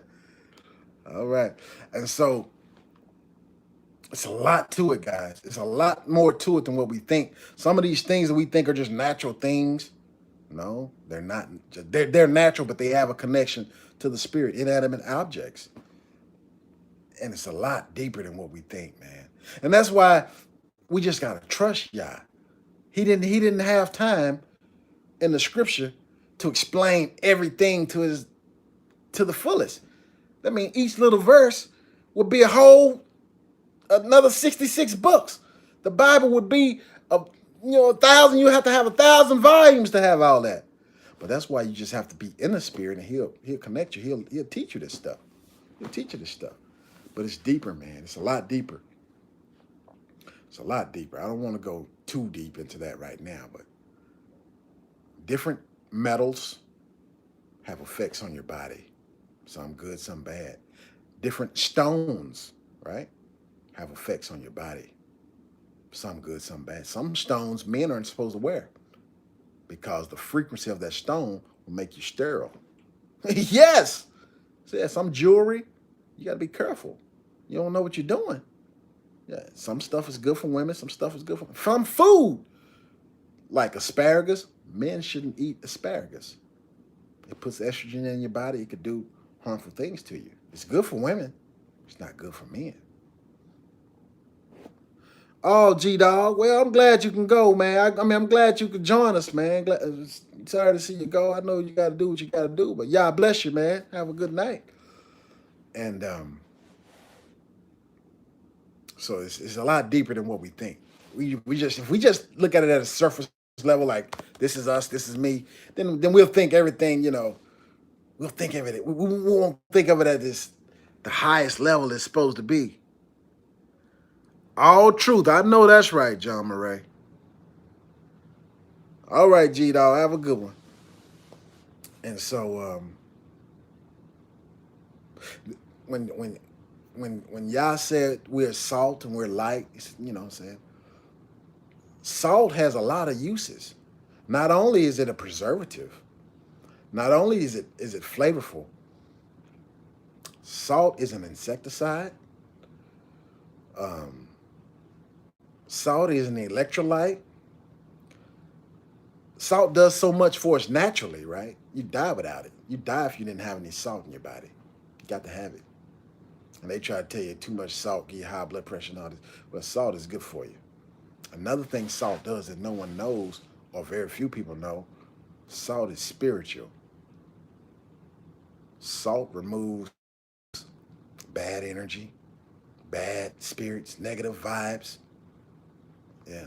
All right. And so it's a lot to it, guys. It's a lot more to it than what we think. Some of these things that we think are just natural things, no, they're not. They're natural, but they have a connection to the spirit, inanimate objects. And it's a lot deeper than what we think, man. And that's why we just gotta trust Yah. He didn't have time in the scripture to explain everything to the fullest. I mean, each little verse would be another 66 books. The Bible would be 1,000. You have to have 1,000 volumes to have all that. But that's why you just have to be in the spirit, and he'll connect you. He'll teach you this stuff. He'll teach you this stuff. But it's deeper, man. It's a lot deeper. It's a lot deeper. I don't want to go too deep into that right now, but different metals have effects on your body. Some good, some bad. Different stones, right, have effects on your body. Some good, some bad. Some stones men aren't supposed to wear because the frequency of that stone will make you sterile. Yes. So yeah, some jewelry, you got to be careful. You don't know what you're doing. Yeah, some stuff is good for women. Some stuff is good for some food. Like asparagus, men shouldn't eat asparagus. It puts estrogen in your body. It could do harmful things to you. It's good for women. It's not good for men. Oh, G-Dog. Well, I'm glad you can go, man. I'm glad you could join us, man. Sorry to see you go. I know you got to do what you got to do, but Yah bless you, man. Have a good night. And so it's a lot deeper than what we think. If we just look at it at a surface level, like this is us, this is me, then we'll think everything, we'll think of it. We won't think of it as the highest level it's supposed to be. All truth. I know that's right, John Murray. All right, G-Dog. Have a good one. And so when Yah said we're salt and we're light, you know what I'm saying? Salt has a lot of uses. Not only is it a preservative, Not only is it flavorful, salt is an insecticide. Um, Salt is an electrolyte. Salt does so much for us naturally, right? You die without it. You die if you didn't have any salt in your body. You got to have it. And they try to tell you too much salt give you high blood pressure and all this. But salt is good for you. Another thing salt does that no one knows, or very few people know, salt is spiritual. Salt removes bad energy, bad spirits, negative vibes. Yeah.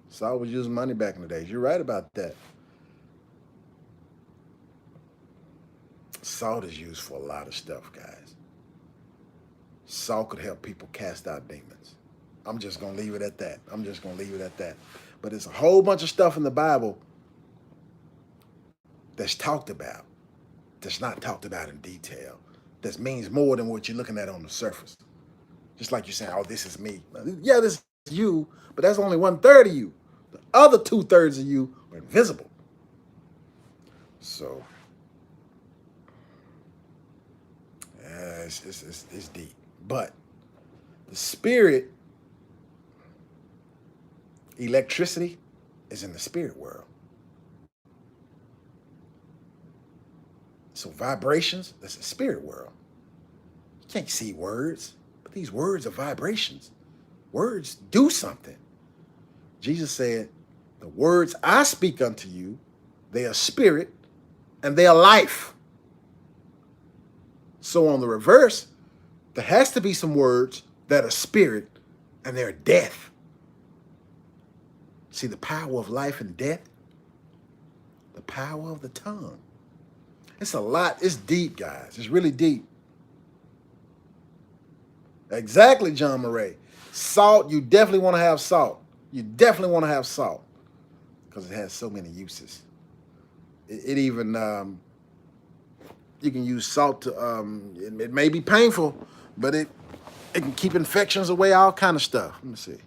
Salt was using money back in the days. You're right about that. Salt is used for a lot of stuff, guys. Salt could help people cast out demons. I'm just going to leave it at that. But there's a whole bunch of stuff in the Bible that's talked about, that's not talked about in detail, that means more than what you're looking at on the surface. Just like you're saying, oh, this is me. Yeah, this is you, but that's only 1/3 of you. The other 2/3 of you are invisible. So, it's deep. But the spirit, electricity, is in the spirit world. So vibrations, that's the spirit world. You can't see words, but these words are vibrations. Words do something. Jesus said, the words I speak unto you, they are spirit and they are life. So on the reverse, there has to be some words that are spirit and they're death. See the power of life and death? The power of the tongue. It's a lot. It's deep, guys. It's really deep. Exactly, John Murray. Salt, you definitely want to have salt. You definitely want to have salt because it has so many uses. It even, you can use salt to, it may be painful, but it can keep infections away, all kind of stuff. Let me see.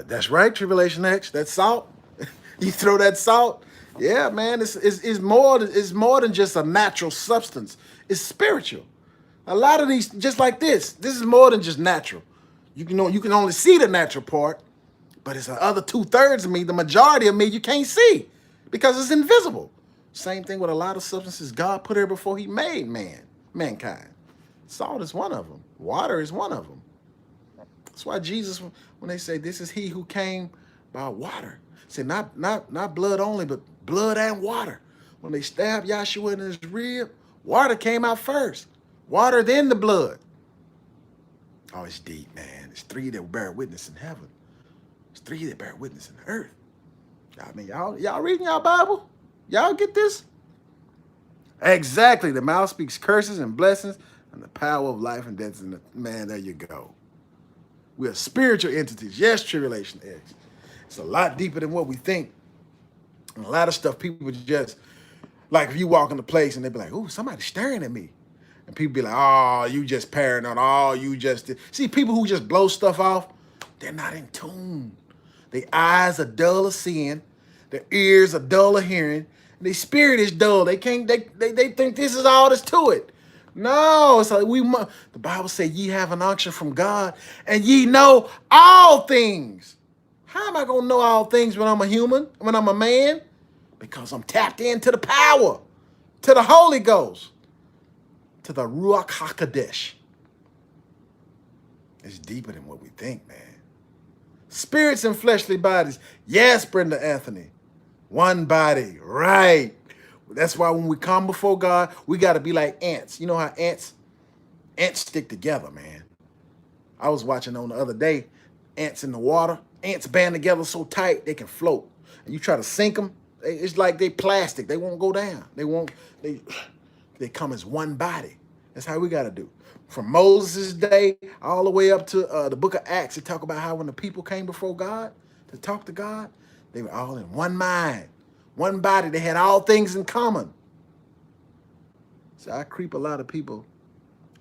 That's right, Tribulation X. That's salt. You throw that salt. Yeah, man. It's more than just a natural substance. It's spiritual. A lot of these, just like this is more than just natural. You can only see the natural part, but it's the other 2/3 of me, the majority of me, you can't see because it's invisible. Same thing with a lot of substances God put here before He made mankind. Salt is one of them. Water is one of them. That's why Jesus, when they say this is He who came by water, say not blood only, but blood and water. When they stabbed Yahshua in his rib, water came out first. Water, then the blood. Oh, it's deep, man. It's 3 that bear witness in heaven. It's 3 that bear witness in earth. I mean, y'all reading y'all Bible? Y'all get this? Exactly. The mouth speaks curses and blessings, and the power of life and death in the man. There you go. We are spiritual entities. Yes, Tribulation X. It's a lot deeper than what we think. And a lot of stuff people just, like if you walk in the place and they be like, ooh, somebody's staring at me. And people be like, oh, you just paranoid. Oh, you just did. See, people who just blow stuff off, they're not in tune. Their eyes are dull of seeing. Their ears are dull of hearing. And their spirit is dull. They think this is all there's to it. No, it's like the Bible says ye have an unction from God and ye know all things. How am I going to know all things when I'm a human, when I'm a man? Because I'm tapped into the power, to the Holy Ghost, to the Ruach HaKodesh. It's deeper than what we think, man. Spirits and fleshly bodies. Yes, Brenda Anthony. One body, right. That's why when we come before God, we got to be like ants. You know how ants stick together, man. I was watching on the other day, ants in the water. Ants band together so tight they can float. And you try to sink them, it's like they plastic. They won't go down. They come as one body. That's how we got to do. From Moses' day all the way up to the book of Acts, it talk about how when the people came before God to talk to God, they were all in one mind, one body. They had all things in common. So I creep a lot of people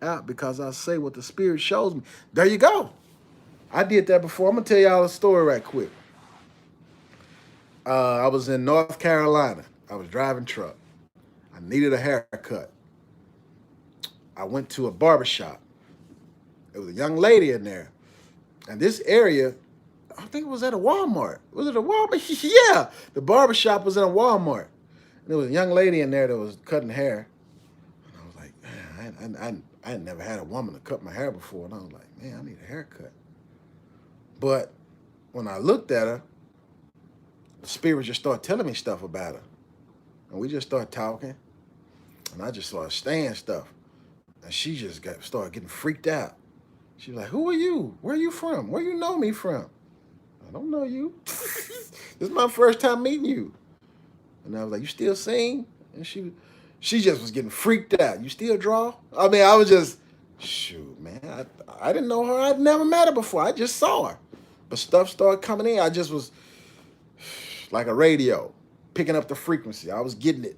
out because I say what the Spirit shows me. There you go. I did that before. I'm gonna tell y'all a story right quick. I was in North Carolina. I was driving truck. I needed a haircut. I went to a barbershop. There was a young lady in there. And this area, I think it was at a Walmart. Was it a Walmart? Yeah. The barbershop was in a Walmart. And there was a young lady in there that was cutting hair. And I was like, man, I had never had a woman to cut my hair before. And I was like, man, I need a haircut. But when I looked at her, the spirit just started telling me stuff about her. And we just started talking. And I just started saying stuff. And she just started getting freaked out. She was like, who are you? Where are you from? Where you know me from? I don't know you. This is my first time meeting you. And I was like, you still sing? And she just was getting freaked out. You still draw? I mean, I was just, shoot, man. I didn't know her. I'd never met her before. I just saw her. But stuff started coming in. I just was like a radio, picking up the frequency. I was getting it.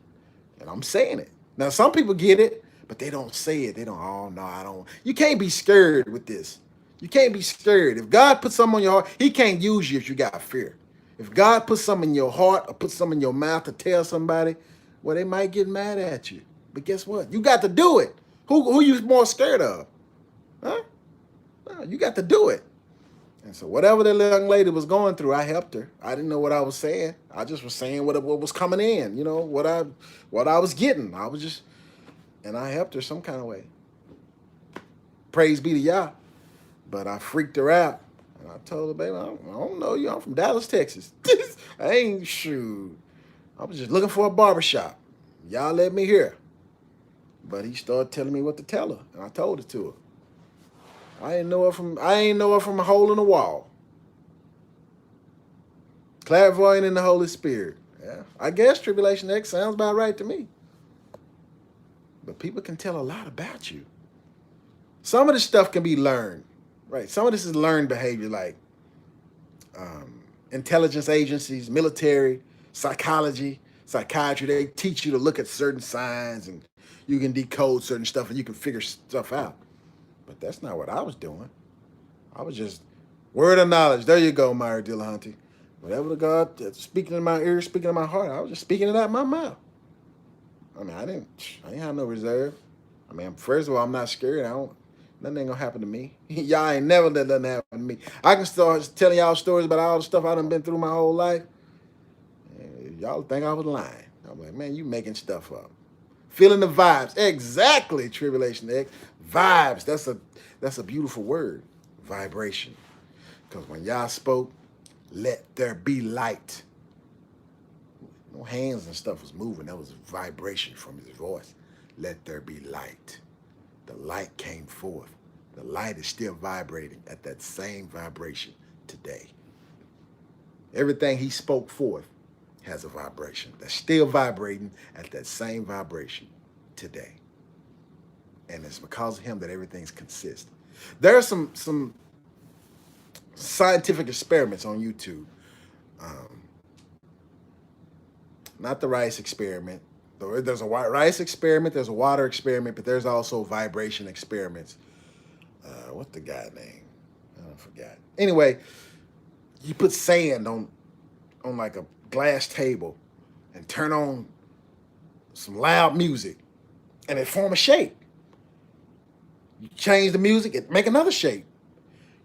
And I'm saying it. Now, some people get it, but they don't say it. They don't, oh, no, I don't. You can't be scared with this. You can't be scared. If God puts something on your heart, he can't use you if you got fear. If God puts something in your heart or puts something in your mouth to tell somebody, well, they might get mad at you. But guess what? You got to do it. Who you more scared of? Huh? No, you got to do it. And so whatever the young lady was going through, I helped her. I didn't know what I was saying. I just was saying what was coming in, you know, what I was getting. I was just, and I helped her some kind of way. Praise be to Yah. But I freaked her out. And I told her, baby, I don't know you. I'm from Dallas, Texas. I ain't shoot. I was just looking for a barbershop. Y'all let me hear. But he started telling me what to tell her. And I told it to her. I ain't know her from a hole in the wall. Clairvoyant in the Holy Spirit. Yeah. I guess Tribulation X sounds about right to me. But people can tell a lot about you. Some of this stuff can be learned. Right. Some of this is learned behavior, like intelligence agencies, military, psychology, psychiatry. They teach you to look at certain signs and you can decode certain stuff and you can figure stuff out. But that's not what I was doing. I was just word of knowledge. There you go, Myra Dillahunty. Whatever the God that's speaking in my ear, speaking in my heart, I was just speaking it out of my mouth. I mean, I ain't have no reserve. I mean, first of all, I'm not scared. Nothing ain't gonna happen to me. Y'all ain't never let nothing happen to me. I can start telling y'all stories about all the stuff I done been through my whole life. Y'all think I was lying. I'm like, man, you making stuff up. Feeling the vibes. Exactly, Tribulation X. Vibes. That's a beautiful word. Vibration. Because when y'all spoke, let there be light. No hands and stuff was moving. That was vibration from his voice. Let there be light. The light came forth. The light is still vibrating at that same vibration today. Everything he spoke forth has a vibration that's still vibrating at that same vibration today. And it's because of him that everything's consistent. There are some scientific experiments on YouTube. Not the rice experiment. There's a rice experiment, there's a water experiment, but there's also vibration experiments. What's the guy name? I forgot. Anyway, you put sand on like a glass table and turn on some loud music and it form a shape. You change the music, it make another shape.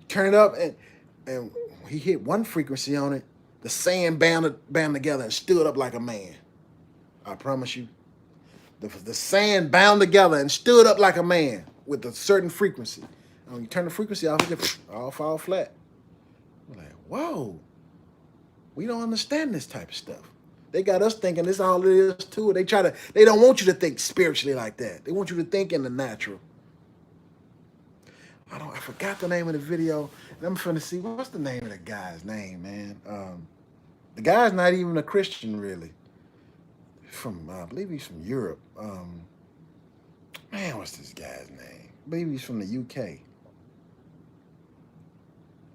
You turn it up and he hit one frequency on it, the sand bound together and stood up like a man. I promise you. The sand bound together and stood up like a man with a certain frequency. And when you turn the frequency off, it just all fall flat. We're like, whoa. We don't understand this type of stuff. They got us thinking this all it is too. They don't want you to think spiritually like that. They want you to think in the natural. I forgot the name of the video. And I'm trying to see what's the name of the guy's name, man. The guy's not even a Christian, really. I believe he's from Europe. Man, what's this guy's name? I believe he's from the UK.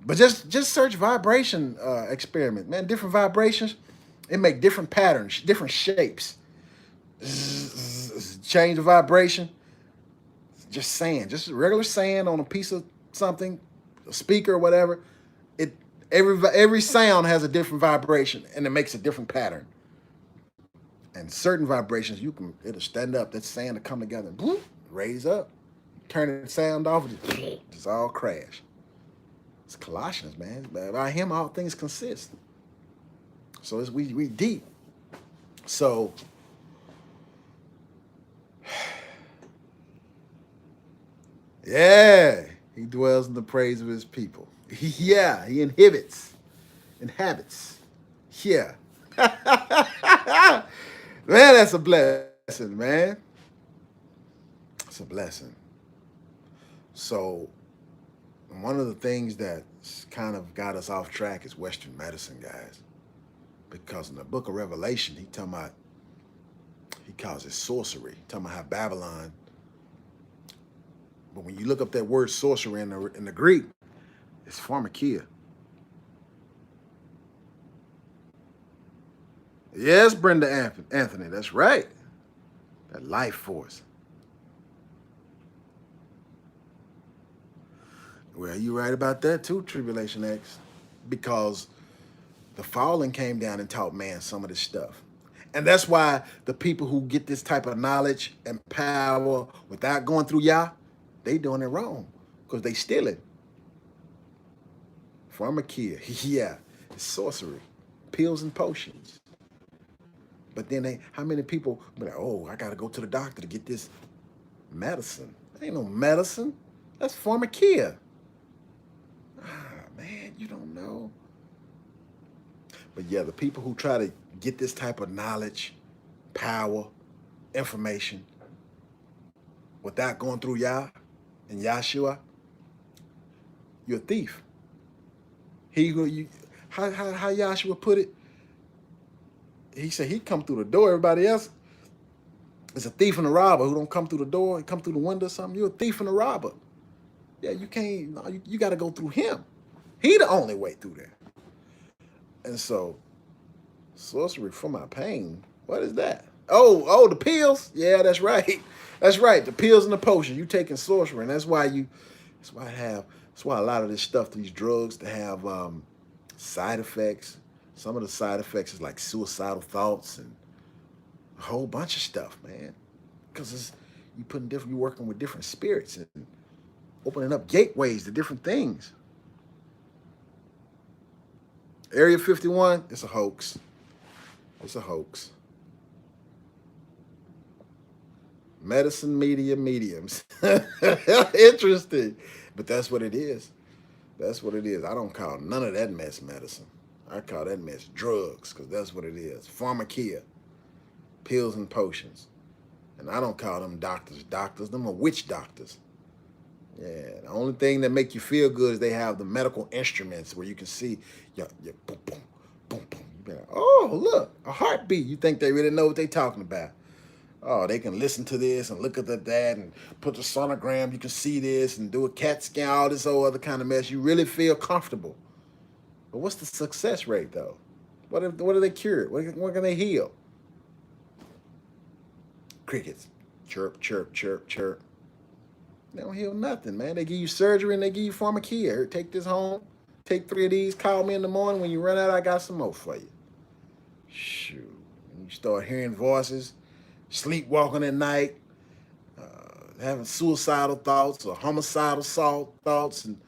But just search vibration experiment, man. Different vibrations, it make different patterns, different shapes. Change the vibration. Just sand, just regular sand on a piece of something, a speaker or whatever, it every sound has a different vibration and it makes a different pattern. And certain vibrations, it'll stand up. That sound will come together and boop, raise up. Turn the sound off, just all crash. It's Colossians, man. By him, all things consist. So we deep. So yeah, he dwells in the praise of his people. Yeah, he inhabits. Yeah. Man, that's a blessing, man. It's a blessing. So one of the things that's kind of got us off track is Western medicine, guys. Because in the book of Revelation, he calls it sorcery. He talking about how Babylon. But when you look up that word sorcery in the Greek, it's pharmakia. Yes, Brenda Anthony, that's right. That life force. Well, you're right about that too, Tribulation X. Because the fallen came down and taught man some of this stuff. And that's why the people who get this type of knowledge and power without going through Yah, they doing it wrong. Because they stealing. Pharmakia, yeah, it's sorcery. Pills and potions. But then how many people be like, oh, I gotta go to the doctor to get this medicine. Ain't no medicine. That's pharmakia. Man, you don't know. But yeah, the people who try to get this type of knowledge, power, information without going through Yah and Yahshua, you're a thief. How Yahshua put it? He said he come through the door. Everybody else is a thief and a robber who don't come through the door and come through the window or something. You're a thief and a robber. Yeah, you can't. You got to go through him. He the only way through there. And so, sorcery for my pain. What is that? Oh, the pills. Yeah, that's right. That's right. The pills and the potions. You taking sorcery, and that's why a lot of this stuff, these drugs, to have side effects. Some of the side effects is like suicidal thoughts and a whole bunch of stuff, man. Because you working with different spirits and opening up gateways to different things. Area 51, it's a hoax. It's a hoax. Medicine, media, mediums. Interesting. But that's what it is. That's what it is. I don't call none of that mess medicine. I call that mess drugs, because that's what it is. Pharmakia. Pills and potions. And I don't call them doctors. Them are witch doctors. Yeah, the only thing that make you feel good is they have the medical instruments where you can see your boom, boom, boom, boom. You be like, oh, look, a heartbeat. You think they really know what they talking about. Oh, they can listen to this and look at that and put the sonogram. You can see this and do a CAT scan, all this whole other kind of mess. You really feel comfortable. But what's the success rate, though? What are they cured? What can they heal? Crickets. Chirp, chirp, chirp, chirp. They don't heal nothing, man. They give you surgery and they give you pharmakia. Take this home. Take 3 of these. Call me in the morning. When you run out, I got some more for you. Shoot. You start hearing voices, sleepwalking at night, having suicidal thoughts or homicidal thoughts, and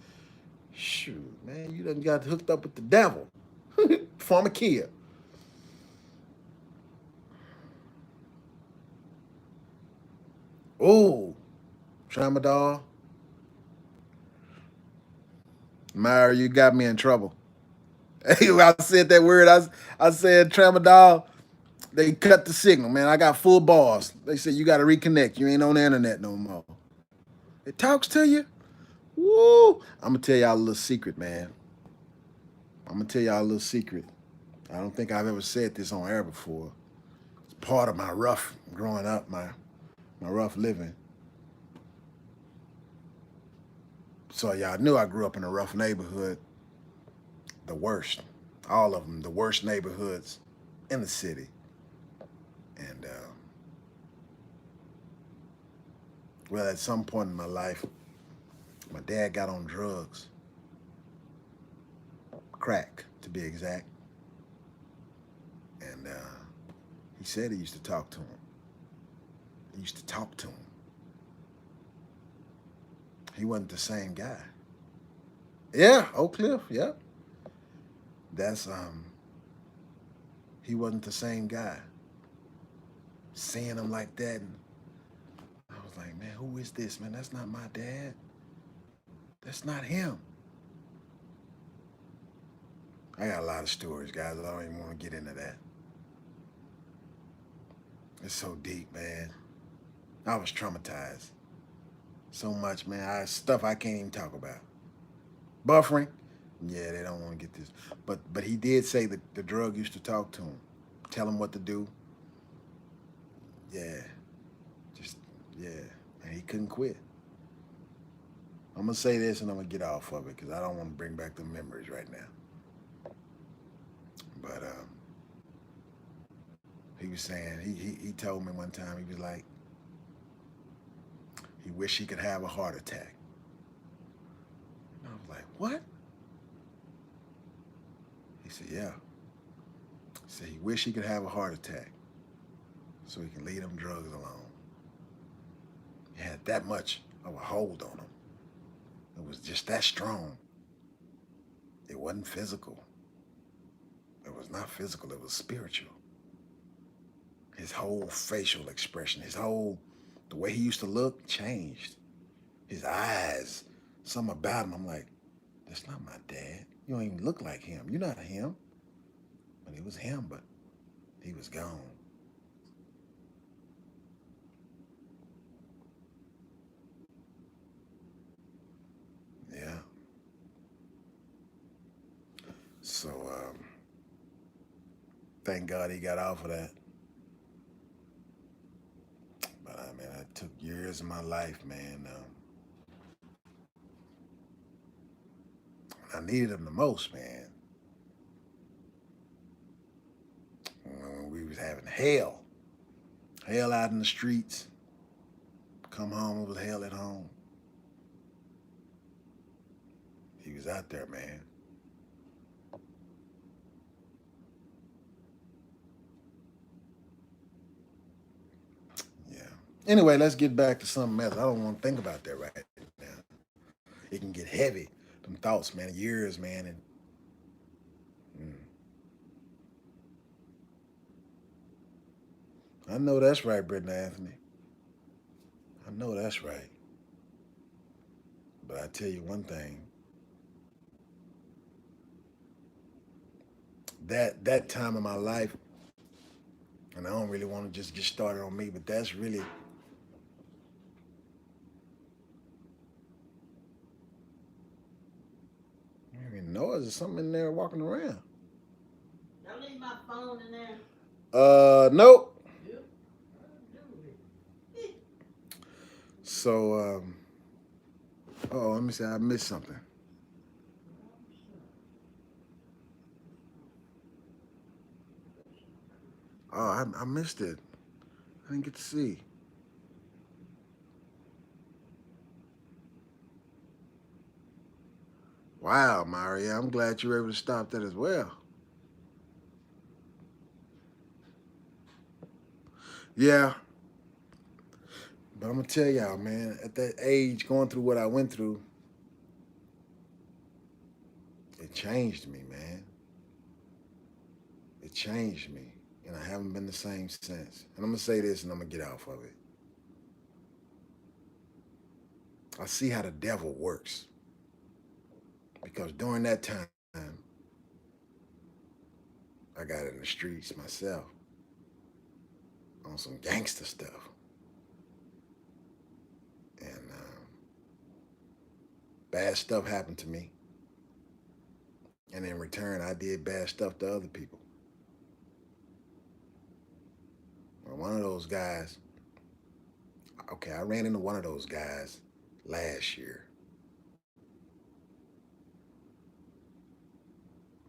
shoot, man, you done got hooked up with the devil. Pharmakia. Oh, tramadol. Myra, you got me in trouble. Hey, I said that word. I said tramadol. They cut the signal, man. I got full bars. They said you got to reconnect. You ain't on the internet no more. It talks to you. Woo! I'm gonna tell y'all a little secret, man. I don't think I've ever said this on air before. It's part of my rough growing up, my rough living. So y'all knew I grew up in a rough neighborhood. The worst. All of them. The worst neighborhoods in the city. And, well, at some point in my life, my dad got on drugs. crack to be exact. And he said he used to talk to him. He used to talk to him. He wasn't the same guy. Yeah, Oak Cliff, yeah. That's he wasn't the same guy. Seeing him like that, and I was like, man, who is this, man? That's not my dad. That's not him. I got a lot of stories, guys. I don't even want to get into that. It's so deep, man. I was traumatized. So much, man. Stuff I can't even talk about. Buffering. Yeah, they don't want to get this. But he did say that the drug used to talk to him, tell him what to do. Yeah. Yeah. And he couldn't quit. I'm going to say this and I'm going to get off of it because I don't want to bring back the memories right now. But he was saying, he told me one time, he was like, he wished he could have a heart attack. And I was like, what? He said, yeah. He said he wished he could have a heart attack so he can leave them drugs alone. He had that much of a hold on him. It was just that strong. It wasn't physical. It was not physical, it was spiritual. His whole facial expression, the way he used to look changed. His eyes, something about him, I'm like, that's not my dad. You don't even look like him. You're not him. But it was him, but he was gone. Yeah. So, thank God he got off of that. But I mean, it took years of my life, man. I needed him the most, man. When we was having hell out in the streets. Come home, it was hell at home. He was out there, man. Yeah. Anyway, let's get back to something else. I don't want to think about that right now. It can get heavy. Them thoughts, man, years, man, and I know that's right, Brittany Anthony. I know that's right. But I tell you one thing. That time of my life, and I don't really want to just get started on me, but that's really hearing noise. There's something in there walking around. Don't leave my phone in there. Nope. So, oh, let me see. I missed something. Oh, I missed it. I didn't get to see. Wow, Maria, I'm glad you were able to stop that as well. Yeah, but I'm gonna tell y'all, man, at that age, going through what I went through, it changed me, man. It changed me, and I haven't been the same since. And I'm gonna say this, and I'm gonna get off of it. I see how the devil works because during that time, I got in the streets myself on some gangster stuff, and bad stuff happened to me. And in return, I did bad stuff to other people. Well, one of those guys, okay, I ran into one of those guys last year.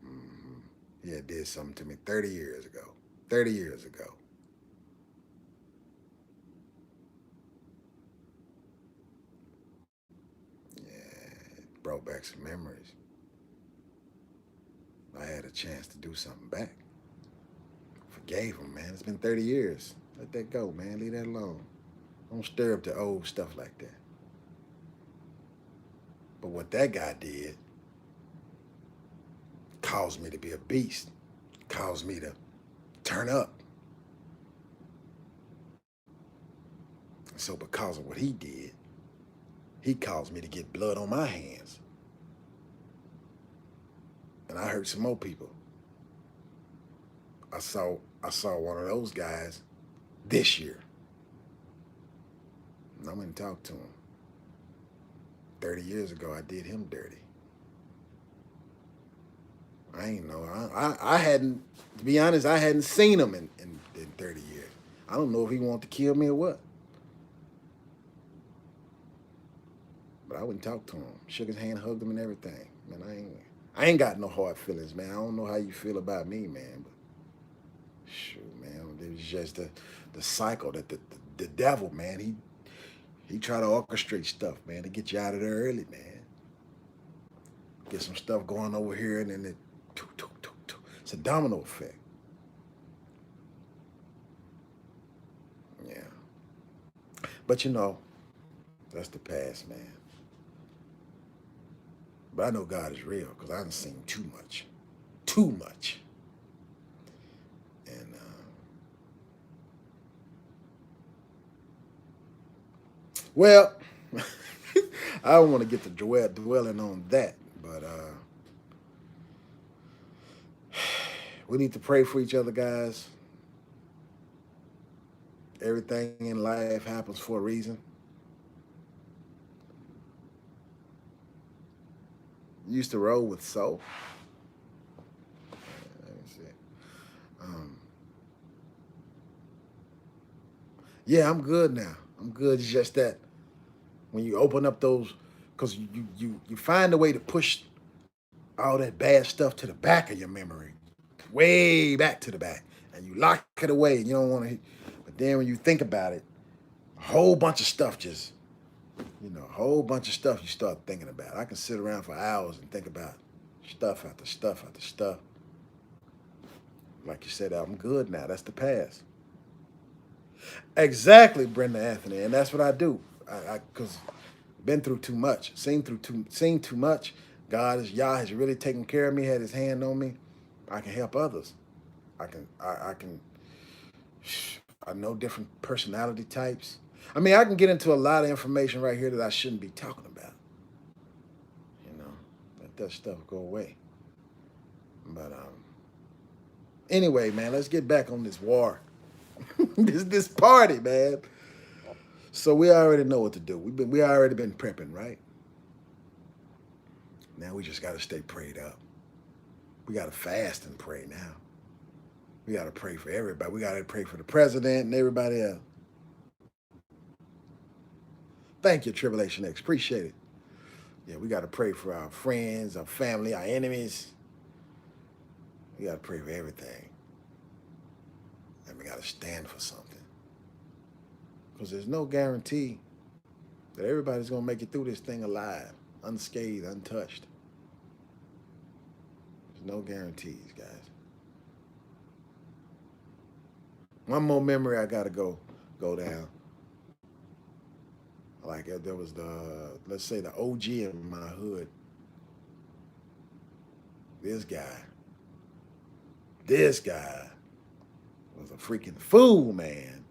Mm-hmm. He had did something to me 30 years ago. 30 years ago. Yeah, it brought back some memories. chance to do something back. Forgave him, man. It's been 30 years. Let that go, man. Leave that alone. Don't stir up the old stuff like that. But what that guy did caused me to be a beast, caused me to turn up. And so because of what he did, he caused me to get blood on my hands. And I hurt some more people. I saw one of those guys this year. And I went and talked to him. 30 years ago, I did him dirty. I ain't know. I hadn't, to be honest, I hadn't seen him in 30 years. I don't know if he wanted to kill me or what. But I went and talked to him, shook his hand, hugged him and everything. Man, I ain't got no hard feelings, man. I don't know how you feel about me, man. But shoot, man, it was just the cycle that the devil, man, he try to orchestrate stuff, man, to get you out of there early, man. Get some stuff going over here, and then it's a domino effect. Yeah. But you know, that's the past, man. But I know God is real because I done seen too much. Too much. And well, I don't want to get to dwelling on that, but we need to pray for each other, guys. Everything in life happens for a reason. Used to roll with soap. Let me see. Yeah, I'm good now. I'm good. It's just that when you open up those, because you find a way to push all that bad stuff to the back of your memory, way back to the back, and you lock it away. And you don't want to. But then when you think about it, a whole bunch of stuff just. A whole bunch of stuff you start thinking about. I can sit around for hours and think about stuff after stuff after stuff. Like you said, I'm good now. That's the past. Exactly, Brenda Anthony. And that's what I do. Because been through too much, seen too much. Yah has really taken care of me, had his hand on me. I can help others. I know different personality types. I mean, I can get into a lot of information right here that I shouldn't be talking about. Let that stuff go away. But anyway, man, let's get back on this war. this party, man. So we already know what to do. We already been prepping, right? Now we just got to stay prayed up. We got to fast and pray now. We got to pray for everybody. We got to pray for the president and everybody else. Thank you, Tribulation X. Appreciate it. Yeah, we got to pray for our friends, our family, our enemies. We got to pray for everything. And we got to stand for something. Because there's no guarantee that everybody's going to make it through this thing alive, unscathed, untouched. There's no guarantees, guys. One more memory I got to go down. Like there was let's say the OG in my hood. This guy was a freaking fool, man.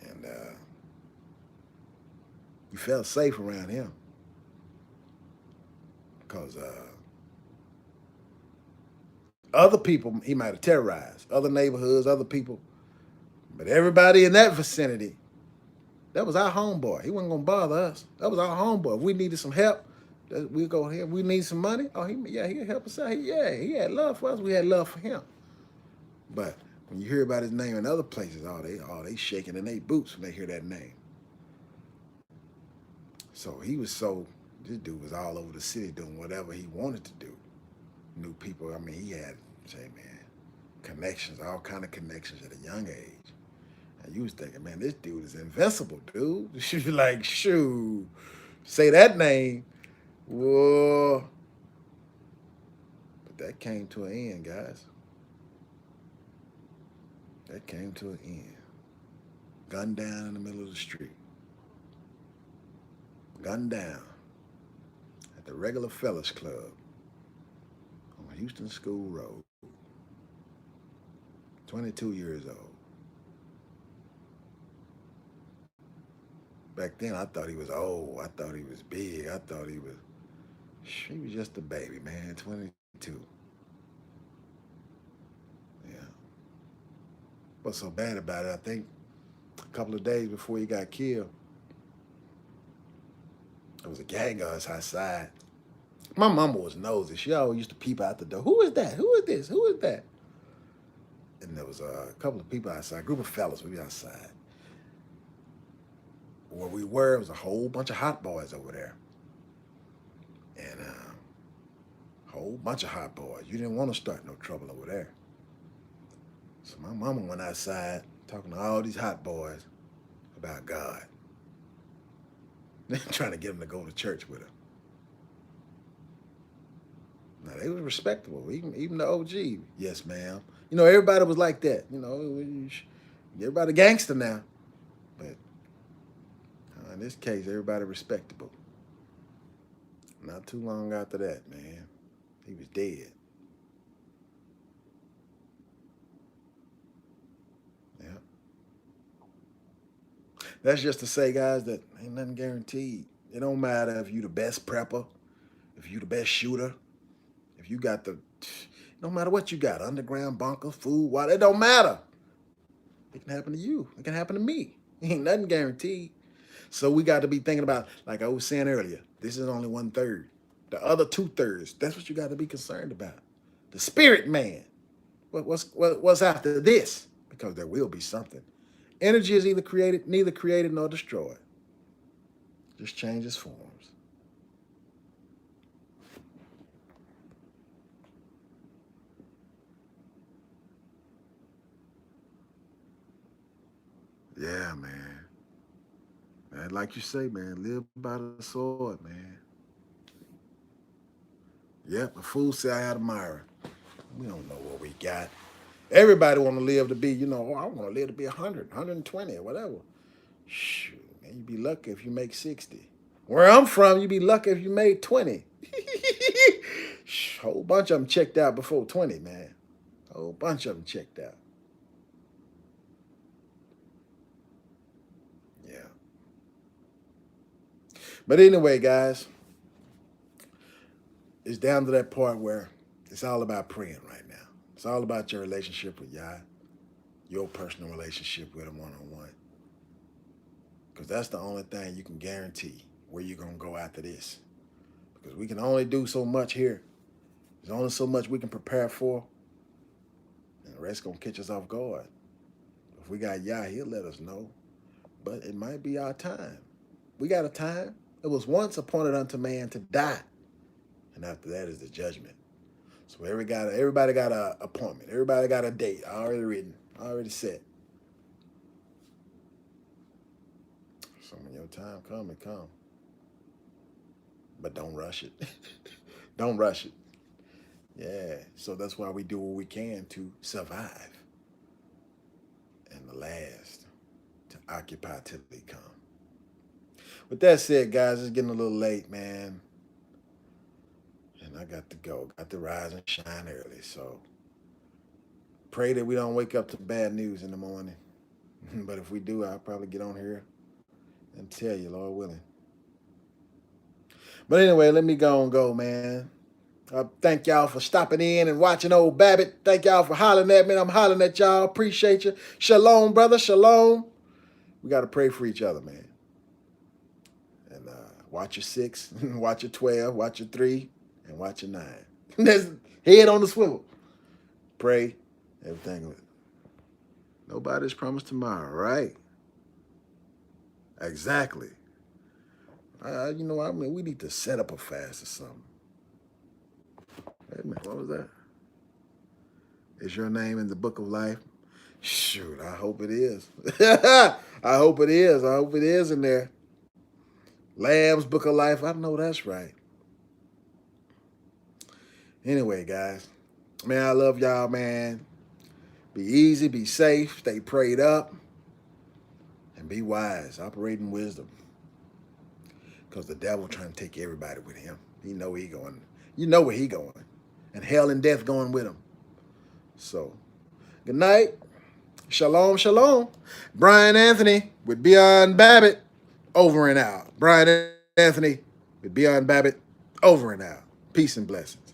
And you felt safe around him. Because other people he might have terrorized, other neighborhoods, other people. But everybody in that vicinity, that was our homeboy. He wasn't going to bother us. That was our homeboy. If we needed some help, we go here. We need some money. Oh, he'd help us out. He had love for us. We had love for him. But when you hear about his name in other places, they shaking in their boots when they hear that name. So this dude was all over the city doing whatever he wanted to do. Knew people. I mean, he had, connections, all kind of connections at a young age. And you was thinking, man, this dude is invincible, dude. She'd be like, shoot, say that name. Whoa. But that came to an end, guys. That came to an end. Gunned down in the middle of the street. Gunned down at the regular fellas club on Houston School Road. 22 years old. Back then, I thought he was old. I thought he was big. I thought he was just a baby, man, 22. Yeah. What's so bad about it, I think a couple of days before he got killed, there was a gang of us outside. My mama was nosy. She always used to peep out the door. Who is that? Who is this? Who is that? And there was a couple of people outside, a group of fellas, we were outside. Where we were, it was a whole bunch of hot boys over there. And a whole bunch of hot boys. You didn't want to start no trouble over there. So my mama went outside talking to all these hot boys about God. Trying to get them to go to church with her. Now, they was respectable, even the OG. Yes, ma'am. You know, everybody was like that. You know, everybody gangster now. But in this case, everybody respectable. Not too long after that, man, he was dead. Yeah. That's just to say, guys, that ain't nothing guaranteed. It don't matter if you the best prepper, if you the best shooter, if you got no matter what you got, underground bunker, food, water, it don't matter. It can happen to you. It can happen to me. Ain't nothing guaranteed. So we got to be thinking about, like I was saying earlier, this is only 1/3. The other 2/3, that's what you got to be concerned about. The spirit man. What's after this? Because there will be something. Energy is neither created nor destroyed. Just changes forms. Yeah, man. And like you say, man, live by the sword, man. Yep, a fool say I admire. We don't know what we got. Everybody want to live to be, I want to live to be 100, 120, or whatever. Shoot, man, you be lucky if you make 60. Where I'm from, you be lucky if you made 20. Whole bunch of them checked out before 20, man. Whole bunch of them checked out. Yeah. But anyway, guys, it's down to that part where it's all about praying right now. It's all about your relationship with Yah, your personal relationship with him one-on-one. Because that's the only thing you can guarantee where you're going to go after this. Because we can only do so much here. There's only so much we can prepare for. And the rest going to catch us off guard. If we got Yah, he'll let us know. But it might be our time. We got a time. It was once appointed unto man to die. And after that is the judgment. So everybody got an appointment. Everybody got a date already written, already set. So when your time come, it come. But don't rush it. Don't rush it. Yeah. So that's why we do what we can to survive. And the last, to occupy till they come. With that said, guys, it's getting a little late, man. And I got to go. Got to rise and shine early. So pray that we don't wake up to bad news in the morning. But if we do, I'll probably get on here and tell you, Lord willing. But anyway, let me go, man. Thank y'all for stopping in and watching old Babbitt. Thank y'all for hollering at me. I'm hollering at y'all. Appreciate you. Shalom, brother. Shalom. We got to pray for each other, man. And watch your 6, watch your 12, watch your 3, and watch your 9. That's head on the swivel. Pray. Everything. Nobody's promised tomorrow, right? Exactly. We need to set up a fast or something. Wait a minute, what was that? Is your name in the book of life? Shoot, I hope it is. I hope it is. I hope it is in there. Lamb's book of life. I know that's right. Anyway, guys, man, I love y'all, man. Be easy, be safe, stay prayed up, and be wise. Operate in wisdom. Because the devil trying to take everybody with him. He know where he going. You know where he going. And hell and death going with him. So, good night. Shalom, shalom. Brian Anthony with Beyond Babbitt, over and out. Brian Anthony with Beyond Babbitt, over and out. Peace and blessings.